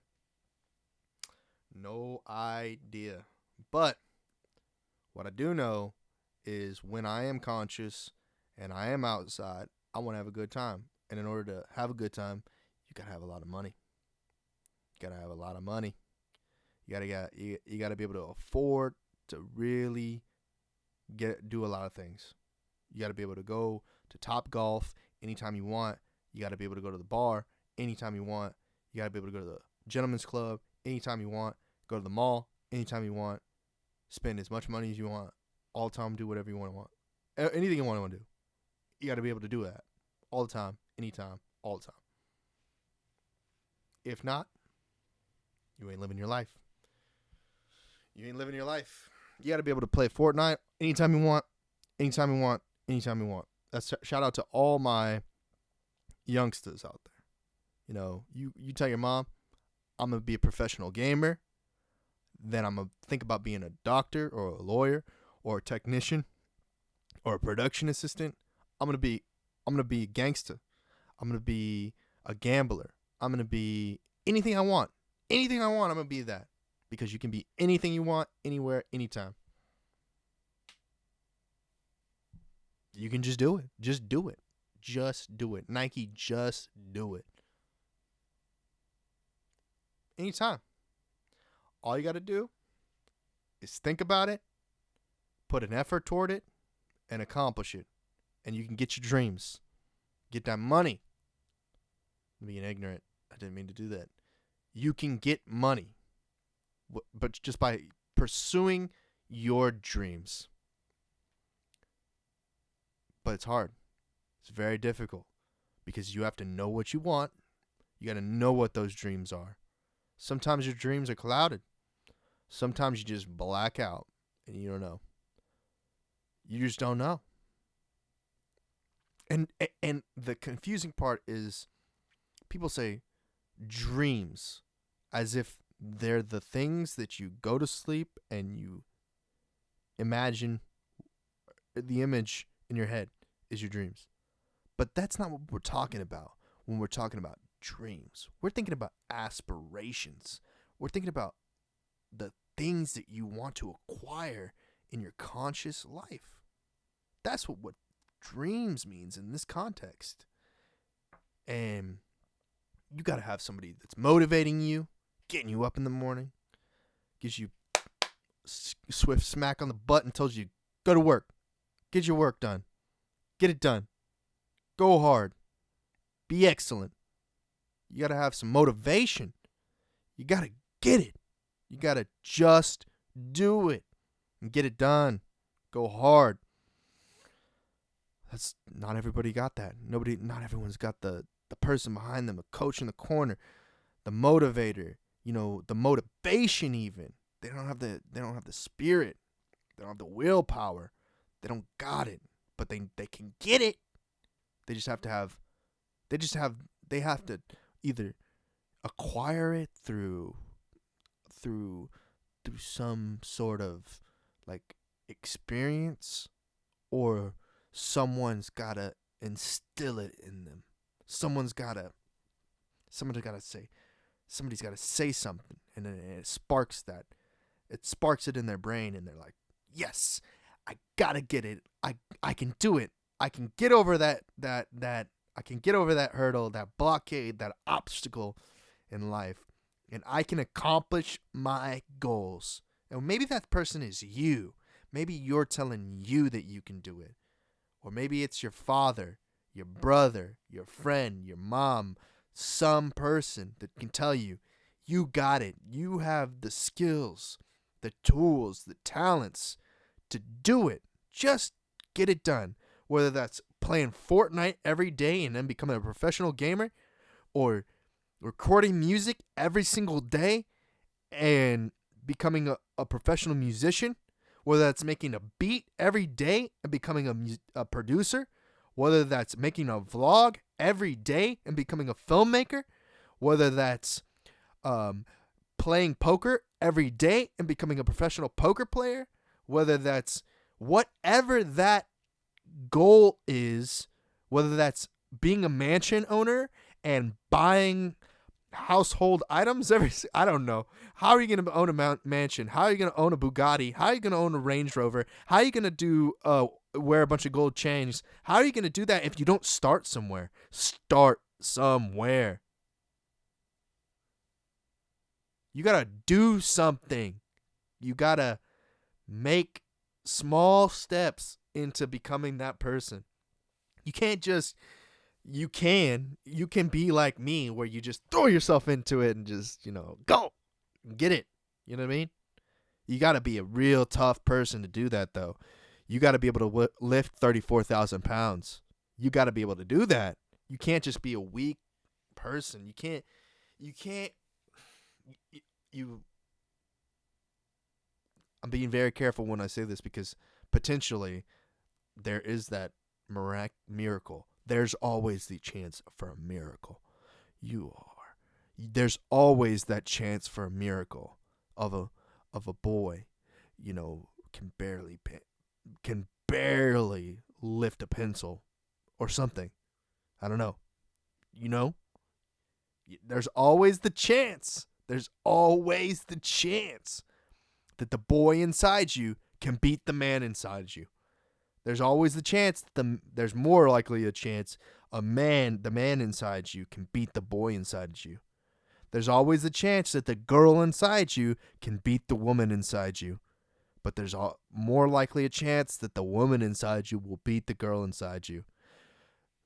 No idea. But what I do know is when I am conscious and I am outside, I want to have a good time. And in order to have a good time, you got to have a lot of money. You got to have a lot of money. You got to be able to afford to really do a lot of things. You got to be able to go to Top Golf anytime you want. You got to be able to go to the bar anytime you want. You got to be able to go to the gentleman's club anytime you want. Go to the mall anytime you want. Spend as much money as you want. All the time, do whatever you want. Anything you want to do. You got to be able to do that. All the time, anytime, all the time. If not, you ain't living your life. You ain't living your life. You got to be able to play Fortnite anytime you want. Anytime you want. Anytime you want. That's shout out to all my youngsters out there. You tell your mom, I'm going to be a professional gamer. Then I'm going to think about being a doctor or a lawyer or a technician or a production assistant. I'm going to be a gangster. I'm going to be a gambler. I'm going to be anything I want. Anything I want, I'm going to be that. Because you can be anything you want, anywhere, anytime. You can just do it. Just do it. Just do it. Nike, just do it. Anytime. All you got to do is think about it, put an effort toward it, and accomplish it. And you can get your dreams. Get that money. I'm being ignorant. I didn't mean to do that. You can get money. But just by pursuing your dreams. But it's hard. It's very difficult. Because you have to know what you want. You got to know what those dreams are. Sometimes your dreams are clouded. Sometimes you just black out and you don't know. You just don't know. And the confusing part is people say dreams as if they're the things that you go to sleep and you imagine the image in your head is your dreams. But that's not what we're talking about when we're talking about dreams. We're thinking about aspirations. We're thinking about the things that you want to acquire in your conscious life. That's what dreams means in this context. And you got to have somebody that's motivating you, getting you up in the morning, gives you swift smack on the butt and tells you, go to work, get your work done, get it done, go hard, be excellent. You got to have some motivation. You got to get it. You got to just do it and get it done. Go hard. That's not everybody got that. Not everyone's got the person behind them, a coach in the corner, the motivator, the motivation even. They don't have the spirit. They don't have the willpower. They don't got it, but they can get it. They have to either acquire it through some sort of like experience, or someone's got to instill it in them. Somebody's got to say something, and then it sparks that. It sparks it in their brain, and they're like, yes, I got to get it. I can do it. I can get over that I can get over that hurdle, that blockade, that obstacle in life, and I can accomplish my goals. And maybe that person is you. Maybe you're telling you that you can do it. Or maybe it's your father, your brother, your friend, your mom, some person that can tell you, you got it. You have the skills, the tools, the talents to do it. Just get it done. Whether that's playing Fortnite every day and then becoming a professional gamer, or recording music every single day and becoming a professional musician, whether that's making a beat every day and becoming a producer, whether that's making a vlog every day and becoming a filmmaker, whether that's playing poker every day and becoming a professional poker player, whether that's whatever that goal is, whether that's being a mansion owner and buying household items I don't know. How are you going to own a mansion? How are you going to own a Bugatti? How are you going to own a Range Rover? How are you going to do wear a bunch of gold chains? How are you going to do that if you don't start somewhere? Start somewhere. You got to do something. You got to make small steps into becoming that person. You can't just you can be like me, where you just throw yourself into it and just, go get it. You know what I mean? You got to be a real tough person to do that, though. You got to be able to lift 34,000 pounds. You got to be able to do that. You can't just be a weak person. I'm being very careful when I say this, because potentially there is that miracle. There's always the chance for a miracle. There's always that chance for a miracle of a boy, can barely lift a pencil or something. I don't know. There's always the chance. There's always the chance that the boy inside you can beat the man inside you. There's always the chance there's more likely a chance the man inside you can beat the boy inside you. There's always the chance that the girl inside you can beat the woman inside you. But there's more likely a chance that the woman inside you will beat the girl inside you.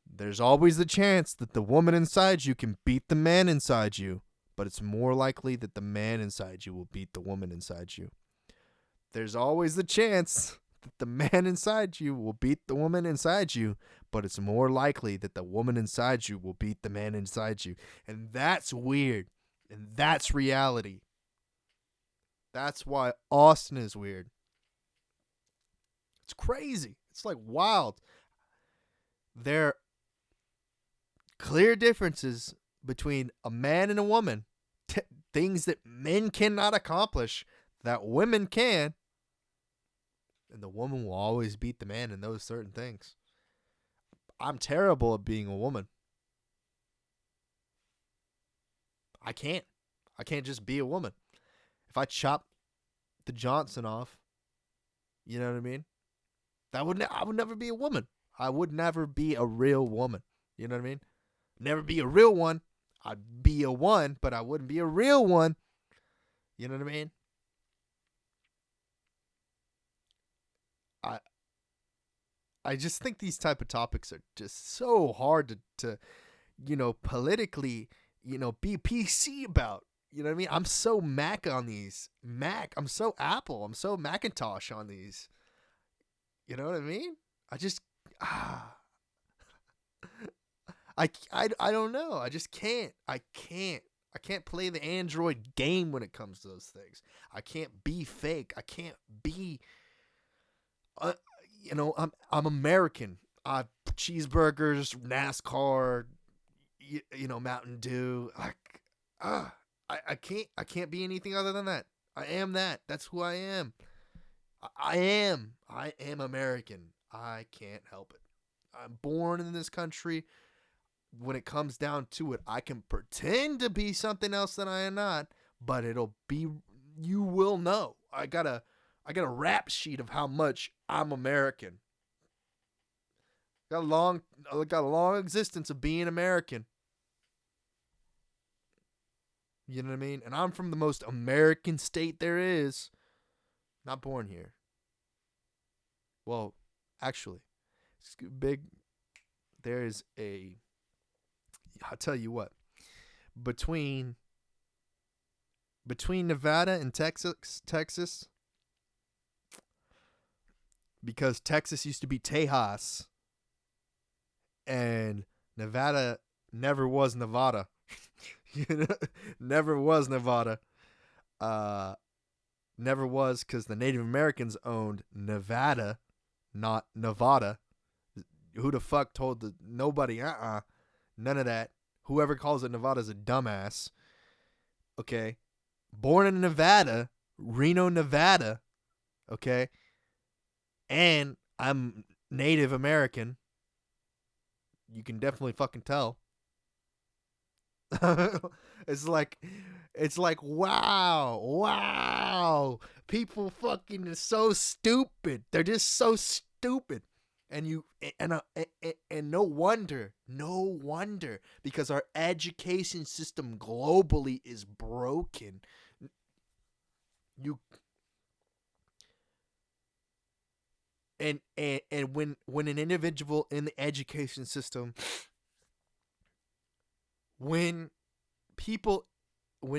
There's always the chance that the woman inside you can beat the man inside you. But it's more likely that the man inside you will beat the woman inside you. There's always the chance that the man inside you will beat the woman inside you, but it's more likely that the woman inside you will beat the man inside you. And that's weird. And that's reality. That's why Austin is weird. It's crazy. It's like wild. There are clear differences between a man and a woman, things that men cannot accomplish that women can, and the woman will always beat the man in those certain things. I'm terrible at being a woman. I can't just be a woman. If I chop the Johnson off, you know what I mean? I would never be a woman. I would never be a real woman. You know what I mean? Never be a real one. I'd be a one, but I wouldn't be a real one. You know what I mean? I I just think these type of topics are just so hard to politically, be PC about. You know what I mean? I'm so Mac on these. I'm so Apple. I'm so Macintosh on these. You know what I mean? I just I don't know. I just can't. I can't play the Android game when it comes to those things. I can't be fake. I can't be I'm American. Cheeseburgers, NASCAR, Mountain Dew. I can't be anything other than that. I am that. That's who I am. I am American. I can't help it. I'm born in this country. When it comes down to it, I can pretend to be something else that I am not, but you will know. I got a rap sheet of how much I'm American. Got a long existence of being American. You know what I mean? And I'm from the most American state there is. Not born here. Well, actually, it's big. There is I'll tell you what. Between Nevada and Texas, because Texas used to be Tejas, and Nevada never was Nevada. Never was Nevada. Never was, because the Native Americans owned Nevada, not Nevada. Who the fuck told nobody? None of that. Whoever calls it Nevada is a dumbass. Okay, born in Nevada, Reno, Nevada. Okay, and I'm Native American. You can definitely fucking tell. It's like wow. People fucking are so stupid. They're just so stupid. And no wonder, because our education system globally is broken. And when an individual in the education system, when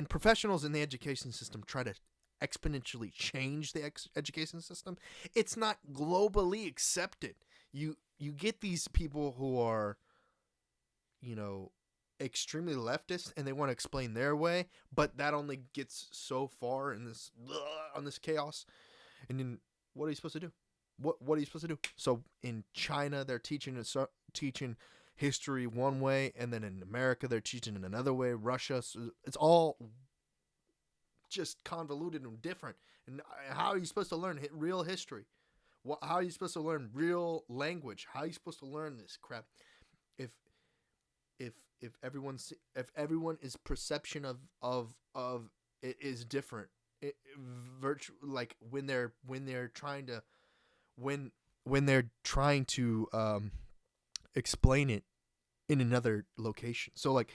professionals in the education system try to exponentially change the education system, it's not globally accepted. You get these people who are, extremely leftist, and they want to explain their way, but that only gets so far in this on this chaos. And then what are you supposed to do? What are you supposed to do? So in China, they're teaching history one way, and then in America, they're teaching it another way. Russia, so it's all just convoluted and different. And how are you supposed to learn real history? How are you supposed to learn real language? How are you supposed to learn this crap if everyone's perception of it is different? Like when they're trying to explain it in another location. So like,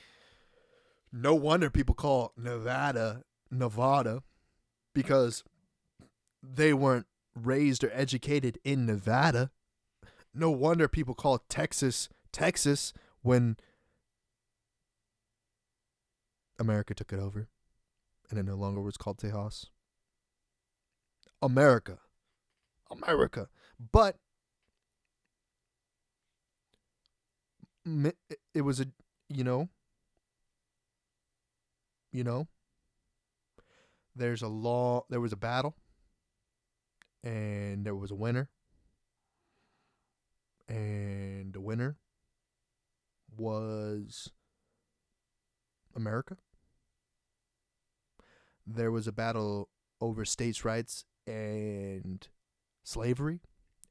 no wonder people call Nevada, because they weren't raised or educated in Nevada. No wonder people call Texas when America took it over and it no longer was called Tejas. America. But it was there was a battle, and there was a winner, and the winner was America. There was a battle over states' rights and slavery,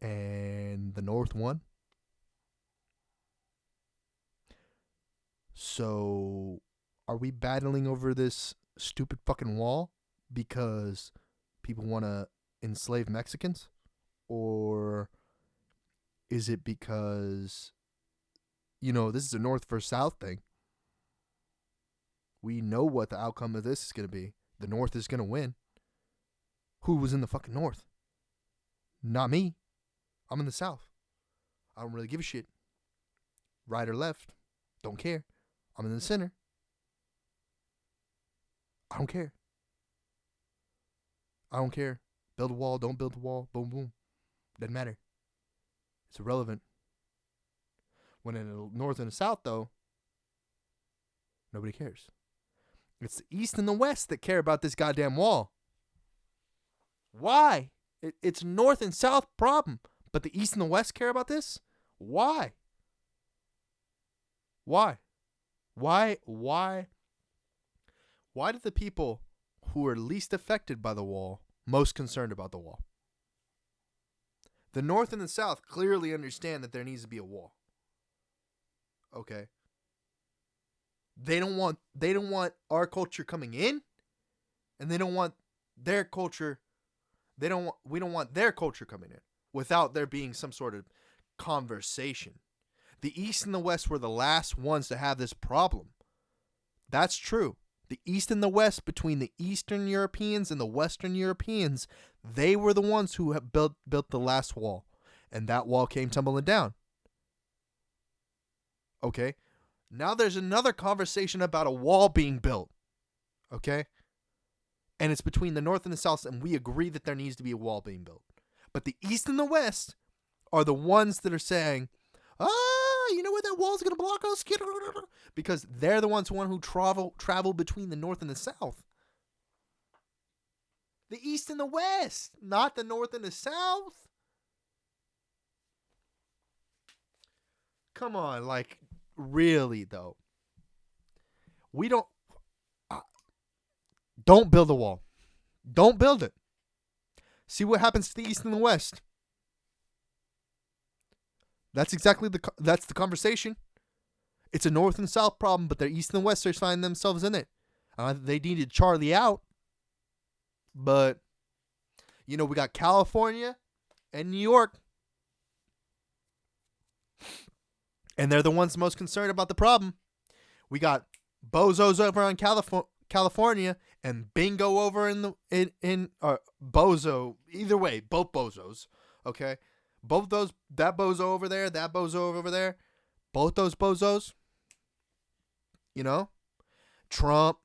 and the North won. So, are we battling over this stupid fucking wall because people want to enslave Mexicans? Or is it because, this is a North versus South thing? We know what the outcome of this is going to be. The North is going to win. Who was in the fucking North? Not me. I'm in the South. I don't really give a shit. Right or left. Don't care. I'm in the center. I don't care. I don't care. Build a wall, don't build a wall. Boom, boom. Doesn't matter. It's irrelevant. When in the North and the South, though, nobody cares. It's the East and the West that care about this goddamn wall. Why? It's North and South problem, but the East and the West care about this? Why? Why? Why do the people who are least affected by the wall most concerned about the wall? The North and the South clearly understand that there needs to be a wall. Okay. They don't want our culture coming in, and they don't want their culture. We don't want their culture coming in without there being some sort of conversation. The East and the West were the last ones to have this problem. That's true. The East and the West, between the Eastern Europeans and the Western Europeans, they were the ones who have built the last wall. And that wall came tumbling down. Okay? Now there's another conversation about a wall being built. Okay? And it's between the North and the South, and we agree that there needs to be a wall being built. But the East and the West are the ones that are saying, you know where that wall's going to block us? Because they're the ones who travel between the North and the South. The East and the West, not the North and the South. Come on, like, really, though. We don't build a wall. Don't build it. See what happens to the East and the West. That's exactly that's the conversation. It's a North and South problem, but the East and the West are finding themselves in it. They needed Charlie out. But, we got California and New York. And they're the ones most concerned about the problem. We got bozos over on California and bingo over in bozo. Either way, both bozos. Okay? Both those, that bozo over there, that bozo over there, both those bozos, Trump,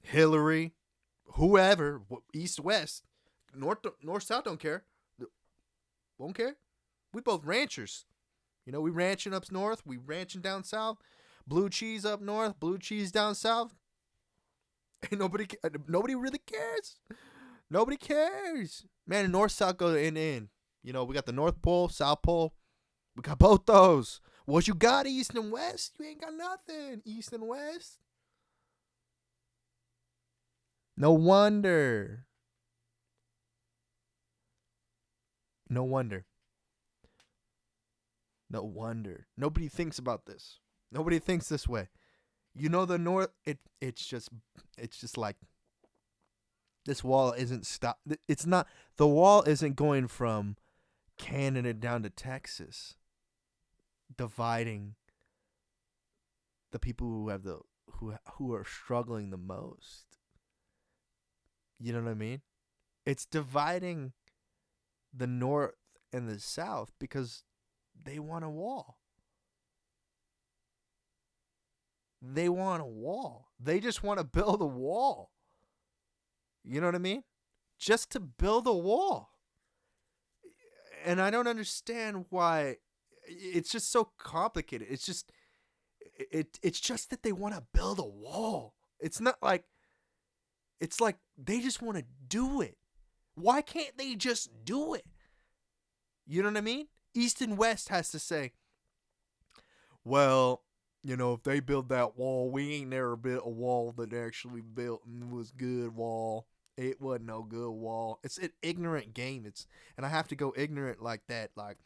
Hillary, whoever, East, West, North, South don't care. Won't care. We both ranchers. We ranching up north, we ranching down south. Blue cheese up north, blue cheese down south. Ain't nobody really cares. Nobody cares. Man, North, South go in. We got the North Pole, South Pole. We got both those. What you got, East and West? You ain't got nothing, East and West. No wonder. No wonder. Nobody thinks about this. Nobody thinks this way. The North, it's just like, this wall isn't stop. It's not, the wall isn't going from Canada down to Texas, dividing the people who have who are struggling the most. You know what I mean? It's dividing the North and the South because they want a wall. They want a wall. They just want to build a wall. You know what I mean? Just to build a wall. And I don't understand why. It's just so complicated. It's just that they want to build a wall. It's not like, it's like they just want to do it. Why can't they just do it? You know what I mean? East and West has to say, well, If they build that wall, we ain't never built a wall that actually built and was good wall. It wasn't no good wall. It's an ignorant game. And I have to go ignorant like that. Like,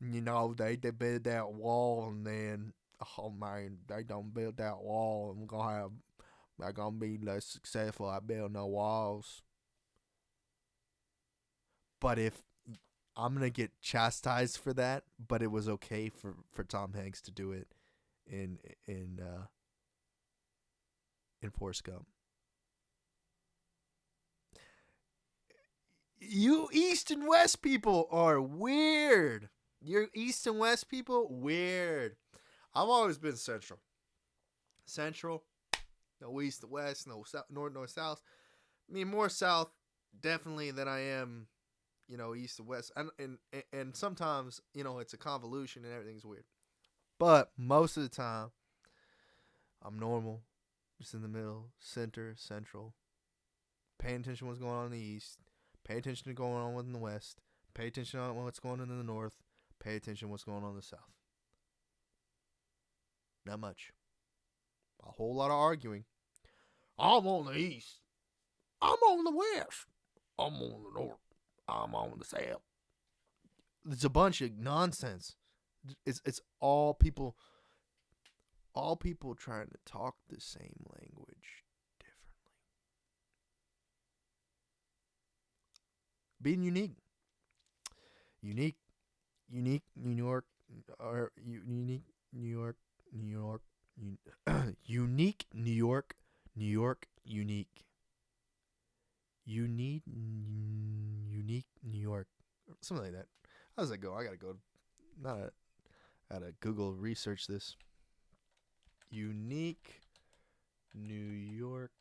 they build that wall and then, oh man, they don't build that wall and they're gonna be less successful. I build no walls. But if I'm gonna get chastised for that, but it was okay for Tom Hanks to do it in in uh in Forrest Gump. You East and West people are weird. You're East and West people, weird. I've always been Central. Central, no East to West, no south, North nor South. I mean, more South definitely than I am, East to West. And sometimes, it's a convolution and everything's weird. But most of the time, I'm normal, just in the middle, center, central. Paying attention to what's going on in the East. Pay attention to what's going on in the West. Pay attention to what's going on in the North. Pay attention to what's going on in the South. Not much. A whole lot of arguing. I'm on the East. I'm on the West. I'm on the North. I'm on the South. It's a bunch of nonsense. It's all people trying to talk the same language differently. Being unique. Unique New York, or unique New York, unique New York, New York, unique. You need unique New York, something like that. How does that go? I gotta go. Gotta Google research this. Unique New York,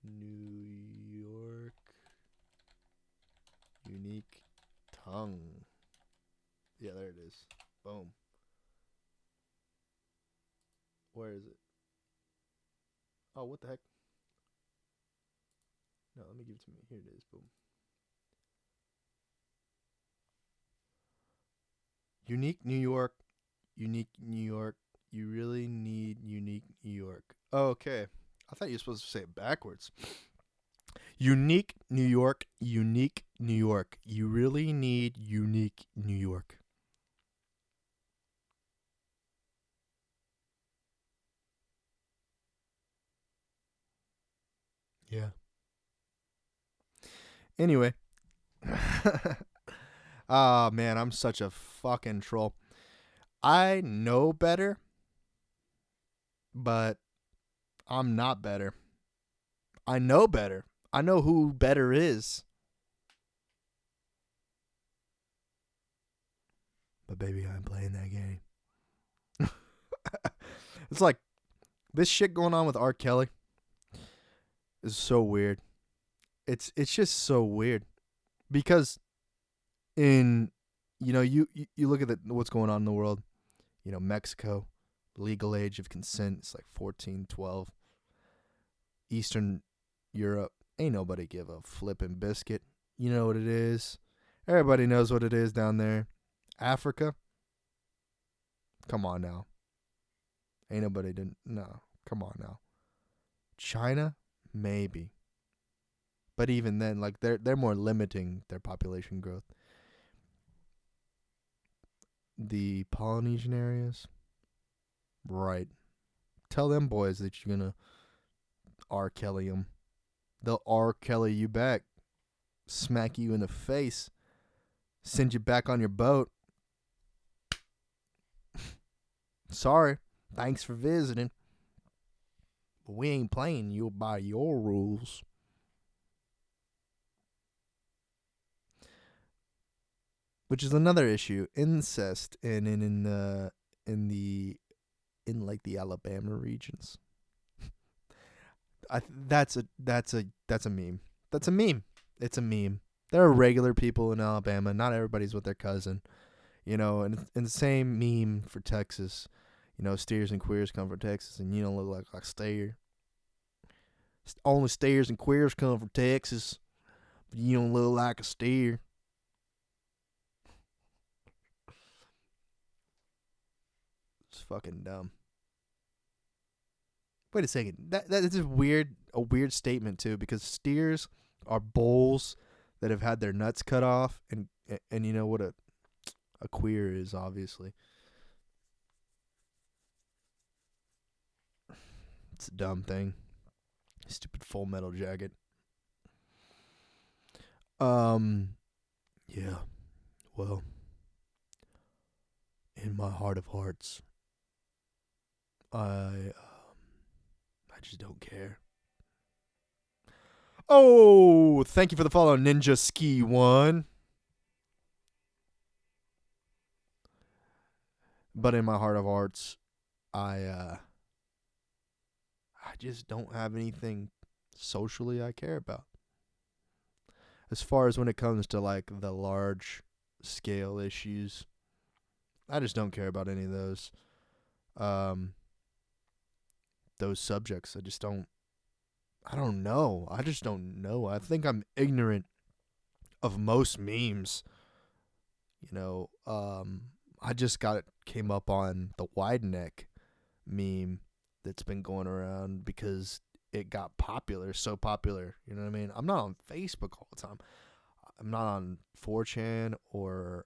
New York, unique tongue. Yeah, there it is. Boom. Where is it? Oh, what the heck? No, let me give it to me. Here it is. Boom. Unique New York. Unique New York. You really need unique New York. Oh, okay. I thought you were supposed to say it backwards. Unique New York. Unique New York. You really need unique New York. Yeah. Anyway. Ah, man, I'm such a fucking troll. I know better, but I'm not better. I know better. I know who better is. But baby, I'm playing that game. It's like this shit going on with R. Kelly is so weird. It's just so weird because in you look at what's going on in the world. Mexico, legal age of consent is like 14, 12. Eastern Europe, ain't nobody give a flippin' biscuit. You know what it is. Everybody knows what it is down there. Africa, come on now. Ain't nobody didn't. No, come on now. China, maybe. But even then, like they're more limiting their population growth. The Polynesian areas, right? Tell them boys that you're gonna R. Kelly them. They'll R. Kelly you back, smack you in the face, send you back on your boat. Sorry, thanks for visiting, but we ain't playing you by your rules. Which is another issue, incest in like the Alabama regions. That's a meme. That's a meme. It's a meme. There are regular people in Alabama. Not everybody's with their cousin. And the same meme for Texas. Steers and queers come from Texas, and you don't look like a steer. Only steers and queers come from Texas, but you don't look like a steer. fucking dumb. Wait a second. That is a weird statement too, because steers are bulls that have had their nuts cut off, and you know what a queer is, obviously. It's a dumb thing. Stupid Full Metal Jacket. Yeah. Well, in my heart of hearts, I just don't care. Oh, thank you for the follow, Ninja Ski One. But in my heart of hearts, I just don't have anything socially I care about. As far as when it comes to like the large scale issues, I just don't care about any of those subjects. I don't know. I just don't know. I think I'm ignorant of most memes. I just came up on the wide neck meme that's been going around because it got so popular. You know what I mean? I'm not on Facebook all the time. I'm not on 4chan or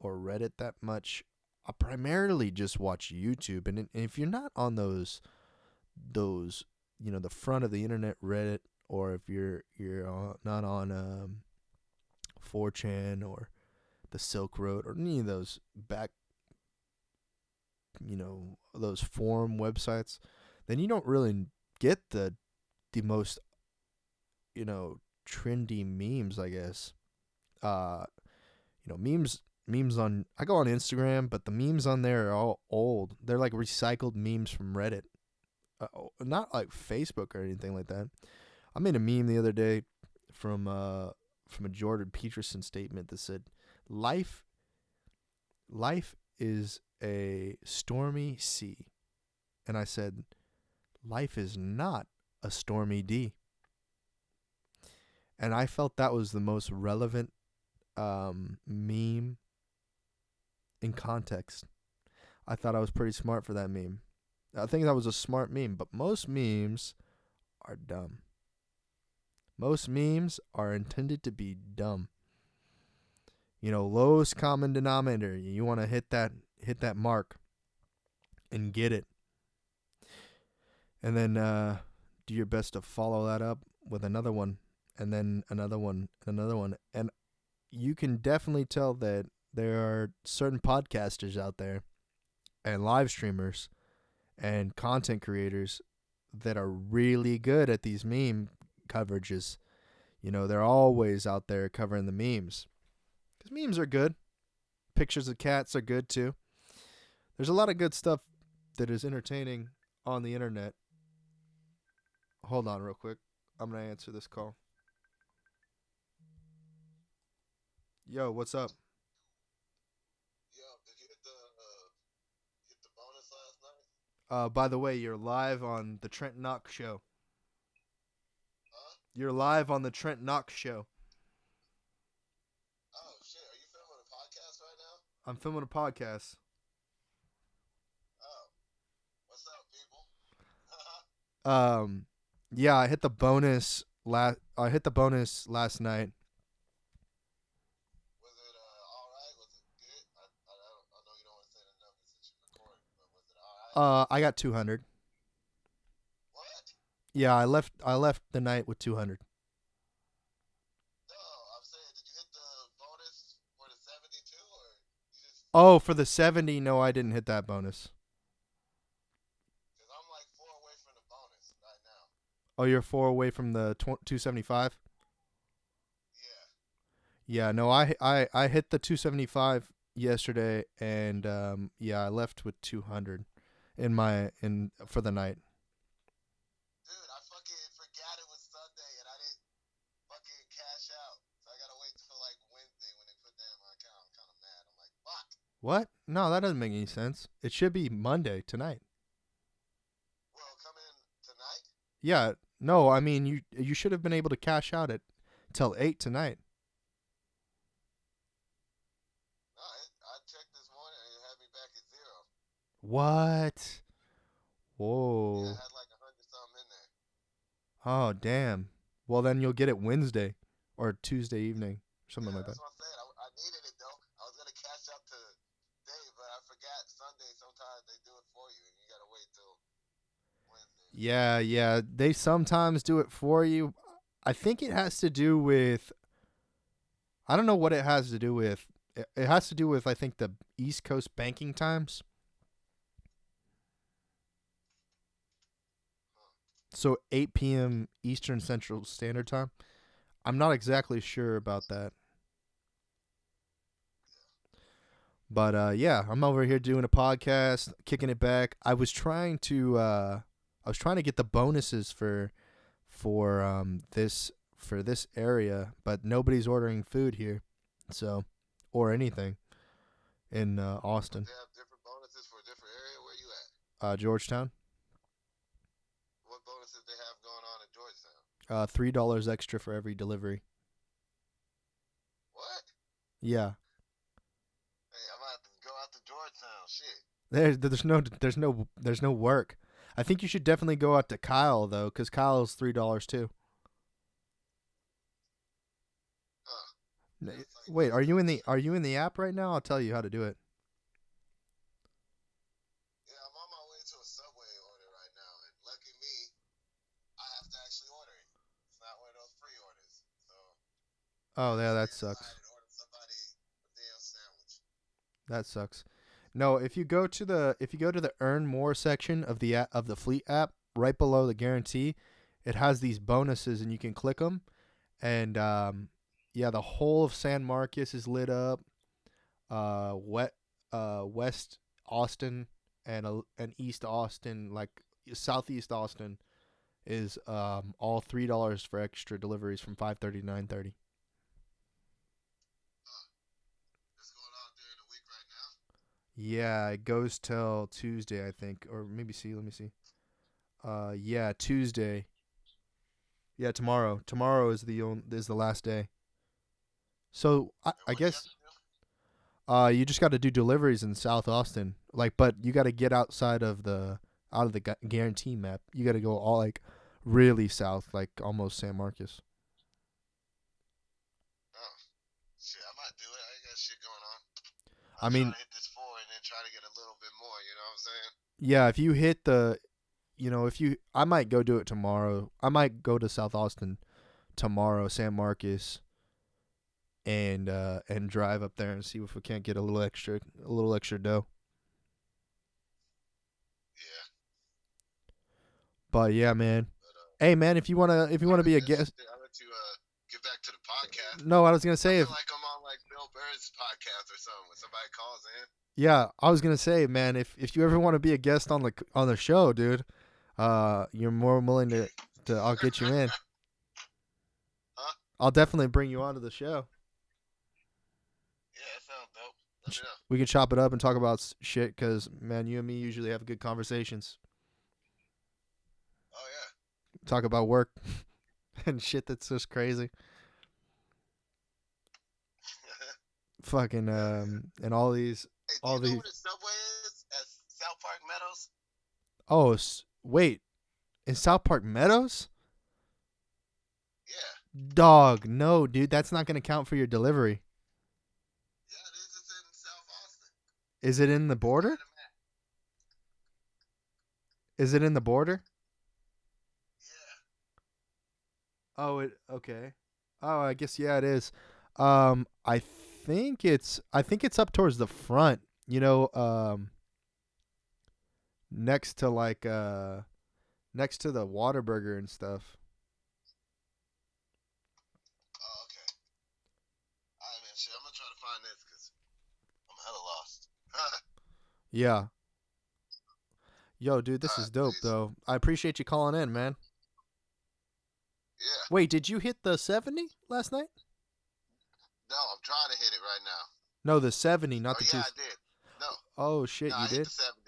Reddit that much. I primarily just watch YouTube, and if you're not on those the front of the internet Reddit, or if you're not on 4chan or the Silk Road or any of those back those forum websites, then you don't really get the most trendy memes, I guess. Memes on, I go on Instagram, but the memes on there are all old. They're like recycled memes from Reddit. Not like Facebook or anything like that. I made a meme the other day from a Jordan Peterson statement that said, life is a stormy sea. And I said, life is not a stormy D. And I felt that was the most relevant meme in context. I thought I was pretty smart for that meme. I think that was a smart meme, but most memes are dumb. Most memes are intended to be dumb. Lowest common denominator. You want to hit that mark and get it. And then do your best to follow that up with another one, and then another one, and another one. And you can definitely tell that there are certain podcasters out there and live streamers and content creators that are really good at these meme coverages. They're always out there covering the memes. Because memes are good. Pictures of cats are good too. There's a lot of good stuff that is entertaining on the internet. Hold on real quick. I'm going to answer this call. Yo, what's up? Yo, did you hit the bonus last night? By the way, you're live on the Trent Knox Show. Huh? You're live on the Trent Knox Show. Oh shit, are you filming a podcast right now? I'm filming a podcast. Oh, what's up, people? Yeah, I hit the bonus last night. Was it all right? Was it good? I know you don't want to say the numbers since you're recording, but was it all right? I got 200. What? Yeah, I left the night with 200. No, I'm saying, did you hit the bonus for the 72, or you just? Oh, for the 70, no, I didn't hit that bonus. Because I'm like 4 away from the bonus right now. Oh, you're 4 away from the 275? Yeah. Yeah, no, I hit the 275 yesterday, and I left with 200 for the night. Dude, I fucking forgot it was Sunday and I didn't fucking cash out. So I gotta wait till like Wednesday when they put that in my account. I'm kind of mad. I'm like, fuck. What? No, that doesn't make any sense. It should be Monday tonight. Well, come in tonight? Yeah, no, I mean you should have been able to cash out at till 8 tonight. No, I checked this morning and it had me back at 0. What? Yeah, Whoa. I had like 100 something in there. Oh, damn. Well, then you'll get it Wednesday or Tuesday evening, something Yeah, like that. that's what I'm saying. I needed it though. I was gonna cash out today, but I forgot Sunday. Sometimes they do it for you, and you gotta wait till Wednesday or something. Yeah, yeah. They sometimes do it for you. I think it has to do with, I don't know what it has to do with. It has to do with, I think, the East Coast banking times. Huh. So 8 p.m. Eastern Central Standard Time. I'm not exactly sure about that. But yeah, I'm over here doing a podcast, kicking it back. I was trying to get the bonuses for this area, but nobody's ordering food here. So, or anything in But Austin. they have different bonuses for a different area. Where you at? Georgetown. What bonuses they have going on in Georgetown? $3 extra for every delivery. What? Yeah. Hey, I'm about to go out to Georgetown. Shit. There's no work. I think you should definitely go out to Kyle though, because Kyle's $3 too. Huh. That's like Wait, are 2 2. you in the app right now? I'll tell you how to do it. Yeah, I'm on my way to a Subway order right now, and lucky me, I have to actually order it. It's not one of those free orders. So Oh I yeah, that stand inside sucks. and order somebody a damn sandwich. That sucks. No, if you go to the earn more section of the Fleet app, right below the guarantee, it has these bonuses and you can click them. And yeah, the whole of San Marcos is lit up. Wet, West Austin and East Austin, like Southeast Austin, is all $3 for extra deliveries from 5:30 to 9:30. It's going on during the week right now. Yeah, it goes till Tuesday, I think, or maybe see. Let me see. Yeah, Tuesday. Yeah, tomorrow. Tomorrow is the last day. So And I what do you have guess to do? you just got to do deliveries in South Austin, like, but you got to get out of the guarantee map. You got to go all like really south, like almost San Marcos. Oh, shit, I might do it. I got shit going on. I I'm trying mean, to hit this 4 and then try to get a little bit more. You know what I'm saying? yeah, if you hit the, if you, I might go do it tomorrow. I might go to South Austin tomorrow, San Marcos, and drive up there and see if we can't get a little extra dough. Yeah. But yeah, man. But Hey, man, if you all wanna right, be a man. guest, Shit, I'll let you get back to the podcast. no, I was gonna I say feel if like I'm on like Bill Burr's podcast or something when somebody calls in. yeah, I was gonna say, man, if you ever want to be a guest on the show, dude, you're more than willing Okay. to I'll get you in. Huh? I'll definitely bring you onto the show. Yeah, that sounds dope. Let me know. We can chop it up and talk about shit, cause man, you and me usually have good conversations. Oh yeah. Talk about work and shit that's just crazy. Fucking Hell yeah. and Hey, do all you know these. where the Subway is at South Park Meadows? Oh, wait, in South Park Meadows, Yeah. dog. No, dude, that's not gonna count for your delivery. Yeah, it is. It's in South Austin. Is it in the It's by border? the map. Is it in the border? Yeah. Oh, it okay. Oh, I guess yeah, it is. I think it's up towards the front. Next to next to the Waterburger and stuff. Oh, okay. All right, man. Shit, I'm gonna try to find this because I'm hella lost. Yeah. Yo, dude, All this is right, dope peace. though. I appreciate you calling in, man. Yeah. Wait, did you hit the 70 last night? No, I'm trying to hit it right now. No, the 70, not Oh the yeah, two. I did. No, Oh no, shit, you I hit did? the 70.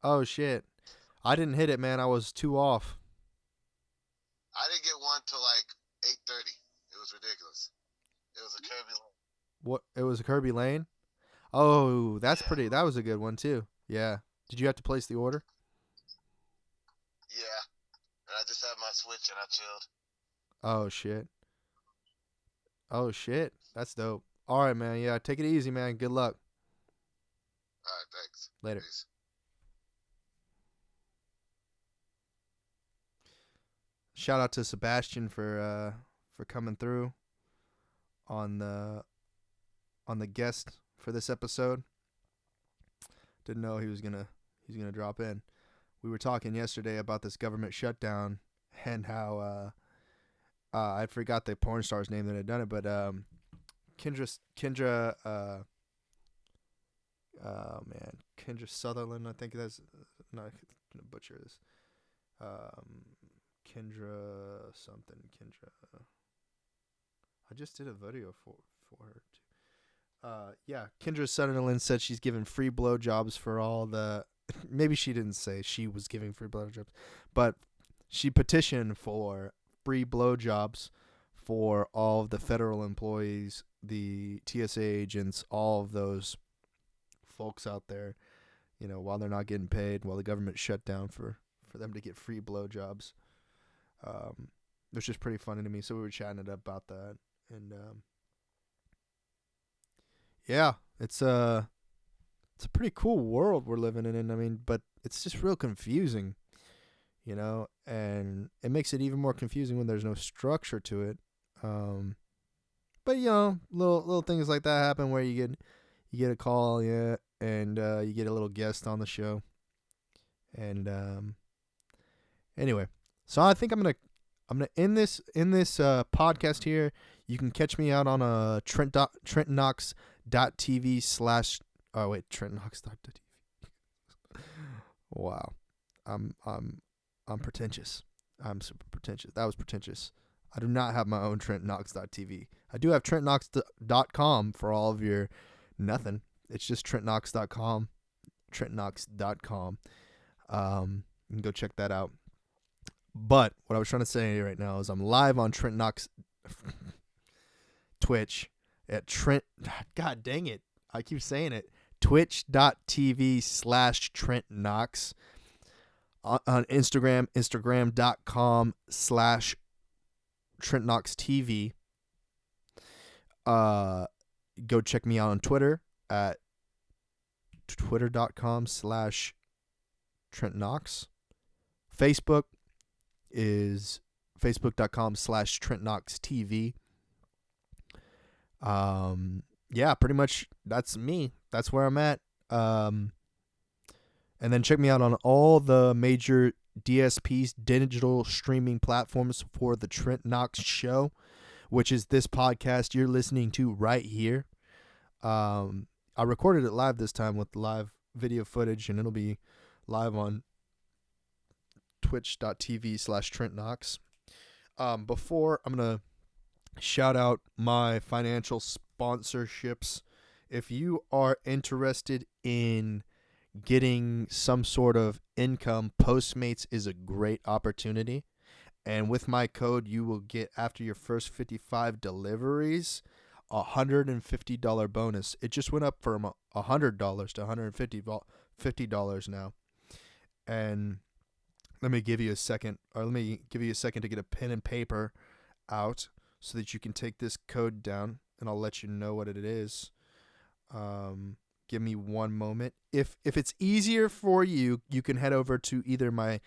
Oh shit. I didn't hit it, man. I was too off. I didn't get one till like 8:30. It was ridiculous. It was a Kirby What? It was a Kirby Lane? Oh, that's Yeah. pretty. That was a good one too. Yeah. Did you have to place the order? Yeah. And I just had my Switch and I chilled. Oh shit. Oh shit. That's dope. All right, man. Yeah, take it easy, man. Good luck. All right, thanks. Later. Peace. Shout out to Sebastian for coming through on the guest for this episode. Didn't know he's gonna drop in. We were talking yesterday about this government shutdown and how I forgot the porn star's name that had done it, but Kendra Kendra Sutherland, I think that's not gonna butcher this. Kendra something. Kendra. I just did a video for her too. Yeah, Kendra Sutherland said she's giving free blowjobs for all the. Maybe she didn't say she was giving free blowjobs, but she petitioned for free blowjobs for all of the federal employees, the TSA agents, all of those folks out there, while they're not getting paid, while the government shut down for them to get free blowjobs. It was just pretty funny to me. So we were chatting about that, and yeah, it's a pretty cool world we're living in. I mean, but it's just real confusing, and it makes it even more confusing when there's no structure to it. But little things like that happen where you get a call, yeah, and you get a little guest on the show, and anyway, so I think I'm gonna end this podcast here. You can catch me out on TrentKnox.tv/ oh wait, TrentKnox.tv. Wow, I'm pretentious. I'm super pretentious. That was pretentious. I do not have my own TrentKnox.tv. I do have TrentKnox.com for all of your nothing. It's just TrentKnox.com. TrentKnox.com. You can go check that out. But what I was trying to say right now is I'm live on Trent Knox Twitch at Trent. God dang it. I keep saying it. Twitch.tv/Trent Knox. On Instagram, Instagram.com/Trent Knox TV. Go check me out on Twitter at Twitter.com/Trent Knox. Facebook is Facebook.com/Trent Knox TV. Yeah, pretty much that's me. That's where I'm at. And then check me out on all the major DSPs, digital streaming platforms for the Trent Knox Show, which is this podcast you're listening to right here. I recorded it live this time with live video footage, and it'll be live on twitch.tv/Trent Knox. Before, I'm going to shout out my financial sponsorships. If you are interested in getting some sort of income, Postmates is a great opportunity. And with my code, you will get, after your first 55 deliveries, $150 bonus. It just went up from $100 to $150 now. And let me give you a second to get a pen and paper out so that you can take this code down, and I'll let you know what it is. Give me one moment. If it's easier for you, you can head over to either my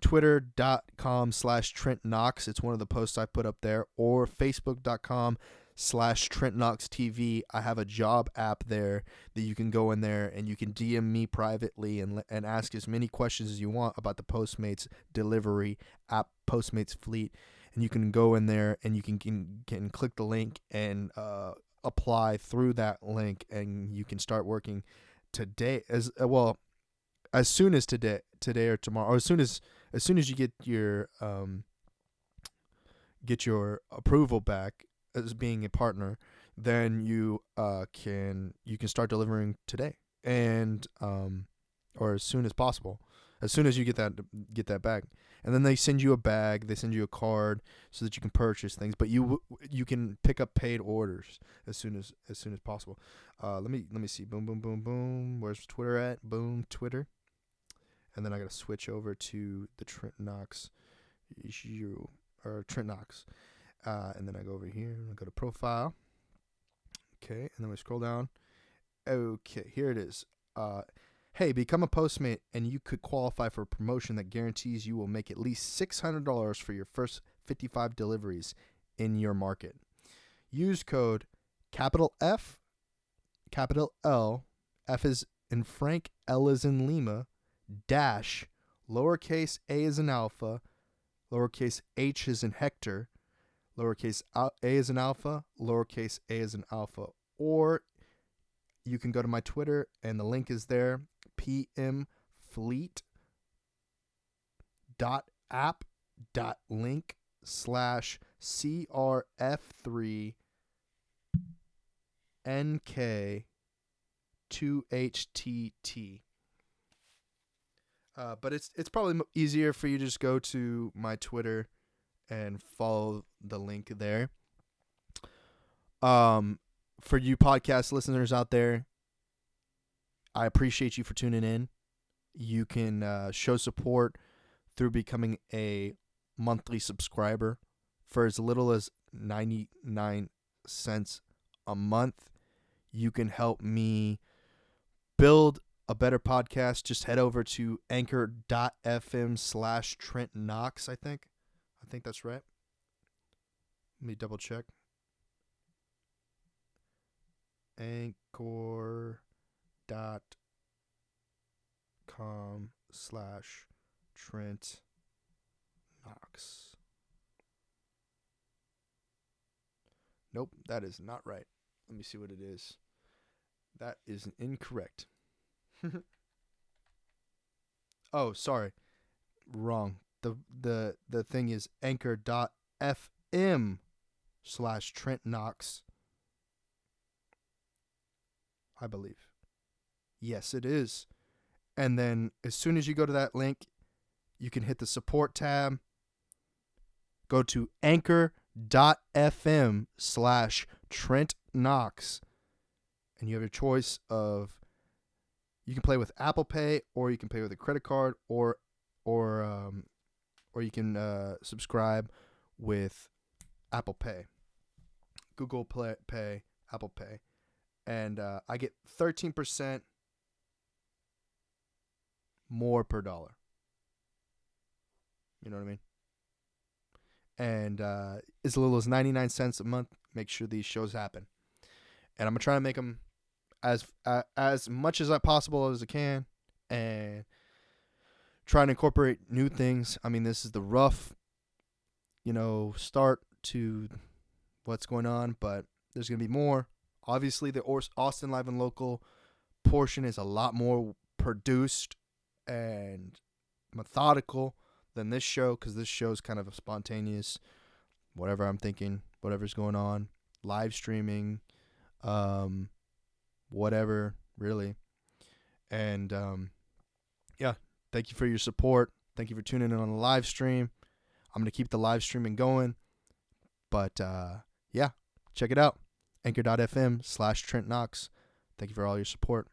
twitter.com/Trent Knox. It's one of the posts I put up there, or facebook.com/Trent Knox TV. I have a job app there that you can go in there and you can DM me privately and ask as many questions as you want about the Postmates delivery app, Postmates fleet. And you can go in there and you can click the link and apply through that link, and you can start working today as soon as today or tomorrow, or as soon as you get your approval back as being a partner, then you can start delivering today, and or as soon as possible, as soon as you get that bag. And then they send you a bag, they send you a card so that you can purchase things, but you can pick up paid orders as soon as possible. Let me see. Boom, boom, boom, boom. Where's Twitter at? Boom, Twitter. and then I got to switch over to the Trent Knox Trent Knox. And then I go over here and I go to profile. Okay, and then we scroll down. Okay, here it is. Hey, become a Postmate and you could qualify for a promotion that guarantees you will make at least $600 for your first 55 deliveries in your market. Use code capital F, capital L, F is in Frank, L is in Lima, dash, lowercase a is in alpha, lowercase h is in Hector, lowercase a is in alpha, lowercase a is in alpha. Or you can go to my Twitter and the link is there, pm.app.link/CRF3NK2HTT. But it's probably easier for you to just go to my Twitter and follow the link there. For you podcast listeners out there, I appreciate you for tuning in. You can show support through becoming a monthly subscriber for as little as 99 cents a month. You can help me build a better podcast. Just head over to anchor.fm/Trent Knox, I think that's right. Let me double check. Anchor.com/Trent Knox. Nope, that is not right. Let me see what it is. That is incorrect. Oh, sorry. Wrong. The thing is anchor.fm/Trent Knox. I believe. Yes, it is. And then as soon as you go to that link, you can hit the support tab. Go to anchor.fm/Trent Knox. And you have your choice of, you can play with Apple Pay, or you can pay with a credit card, or you can subscribe with Apple Pay, Google Pay, Apple Pay. And I get 13% more per dollar. You know what I mean? And as little as 99 cents a month, make sure these shows happen. And I'm going to try to make them as much as possible as I can, and try to incorporate new things. I mean, this is the rough, start to what's going on, but there's going to be more. Obviously, the Austin Live and Local portion is a lot more produced and methodical than this show, because this show is kind of a spontaneous, whatever I'm thinking, whatever's going on, live streaming, whatever, really. And, yeah, thank you for your support. Thank you for tuning in on the live stream. I'm going to keep the live streaming going. But, yeah, check it out. Anchor.fm/Trent Knox. Thank you for all your support.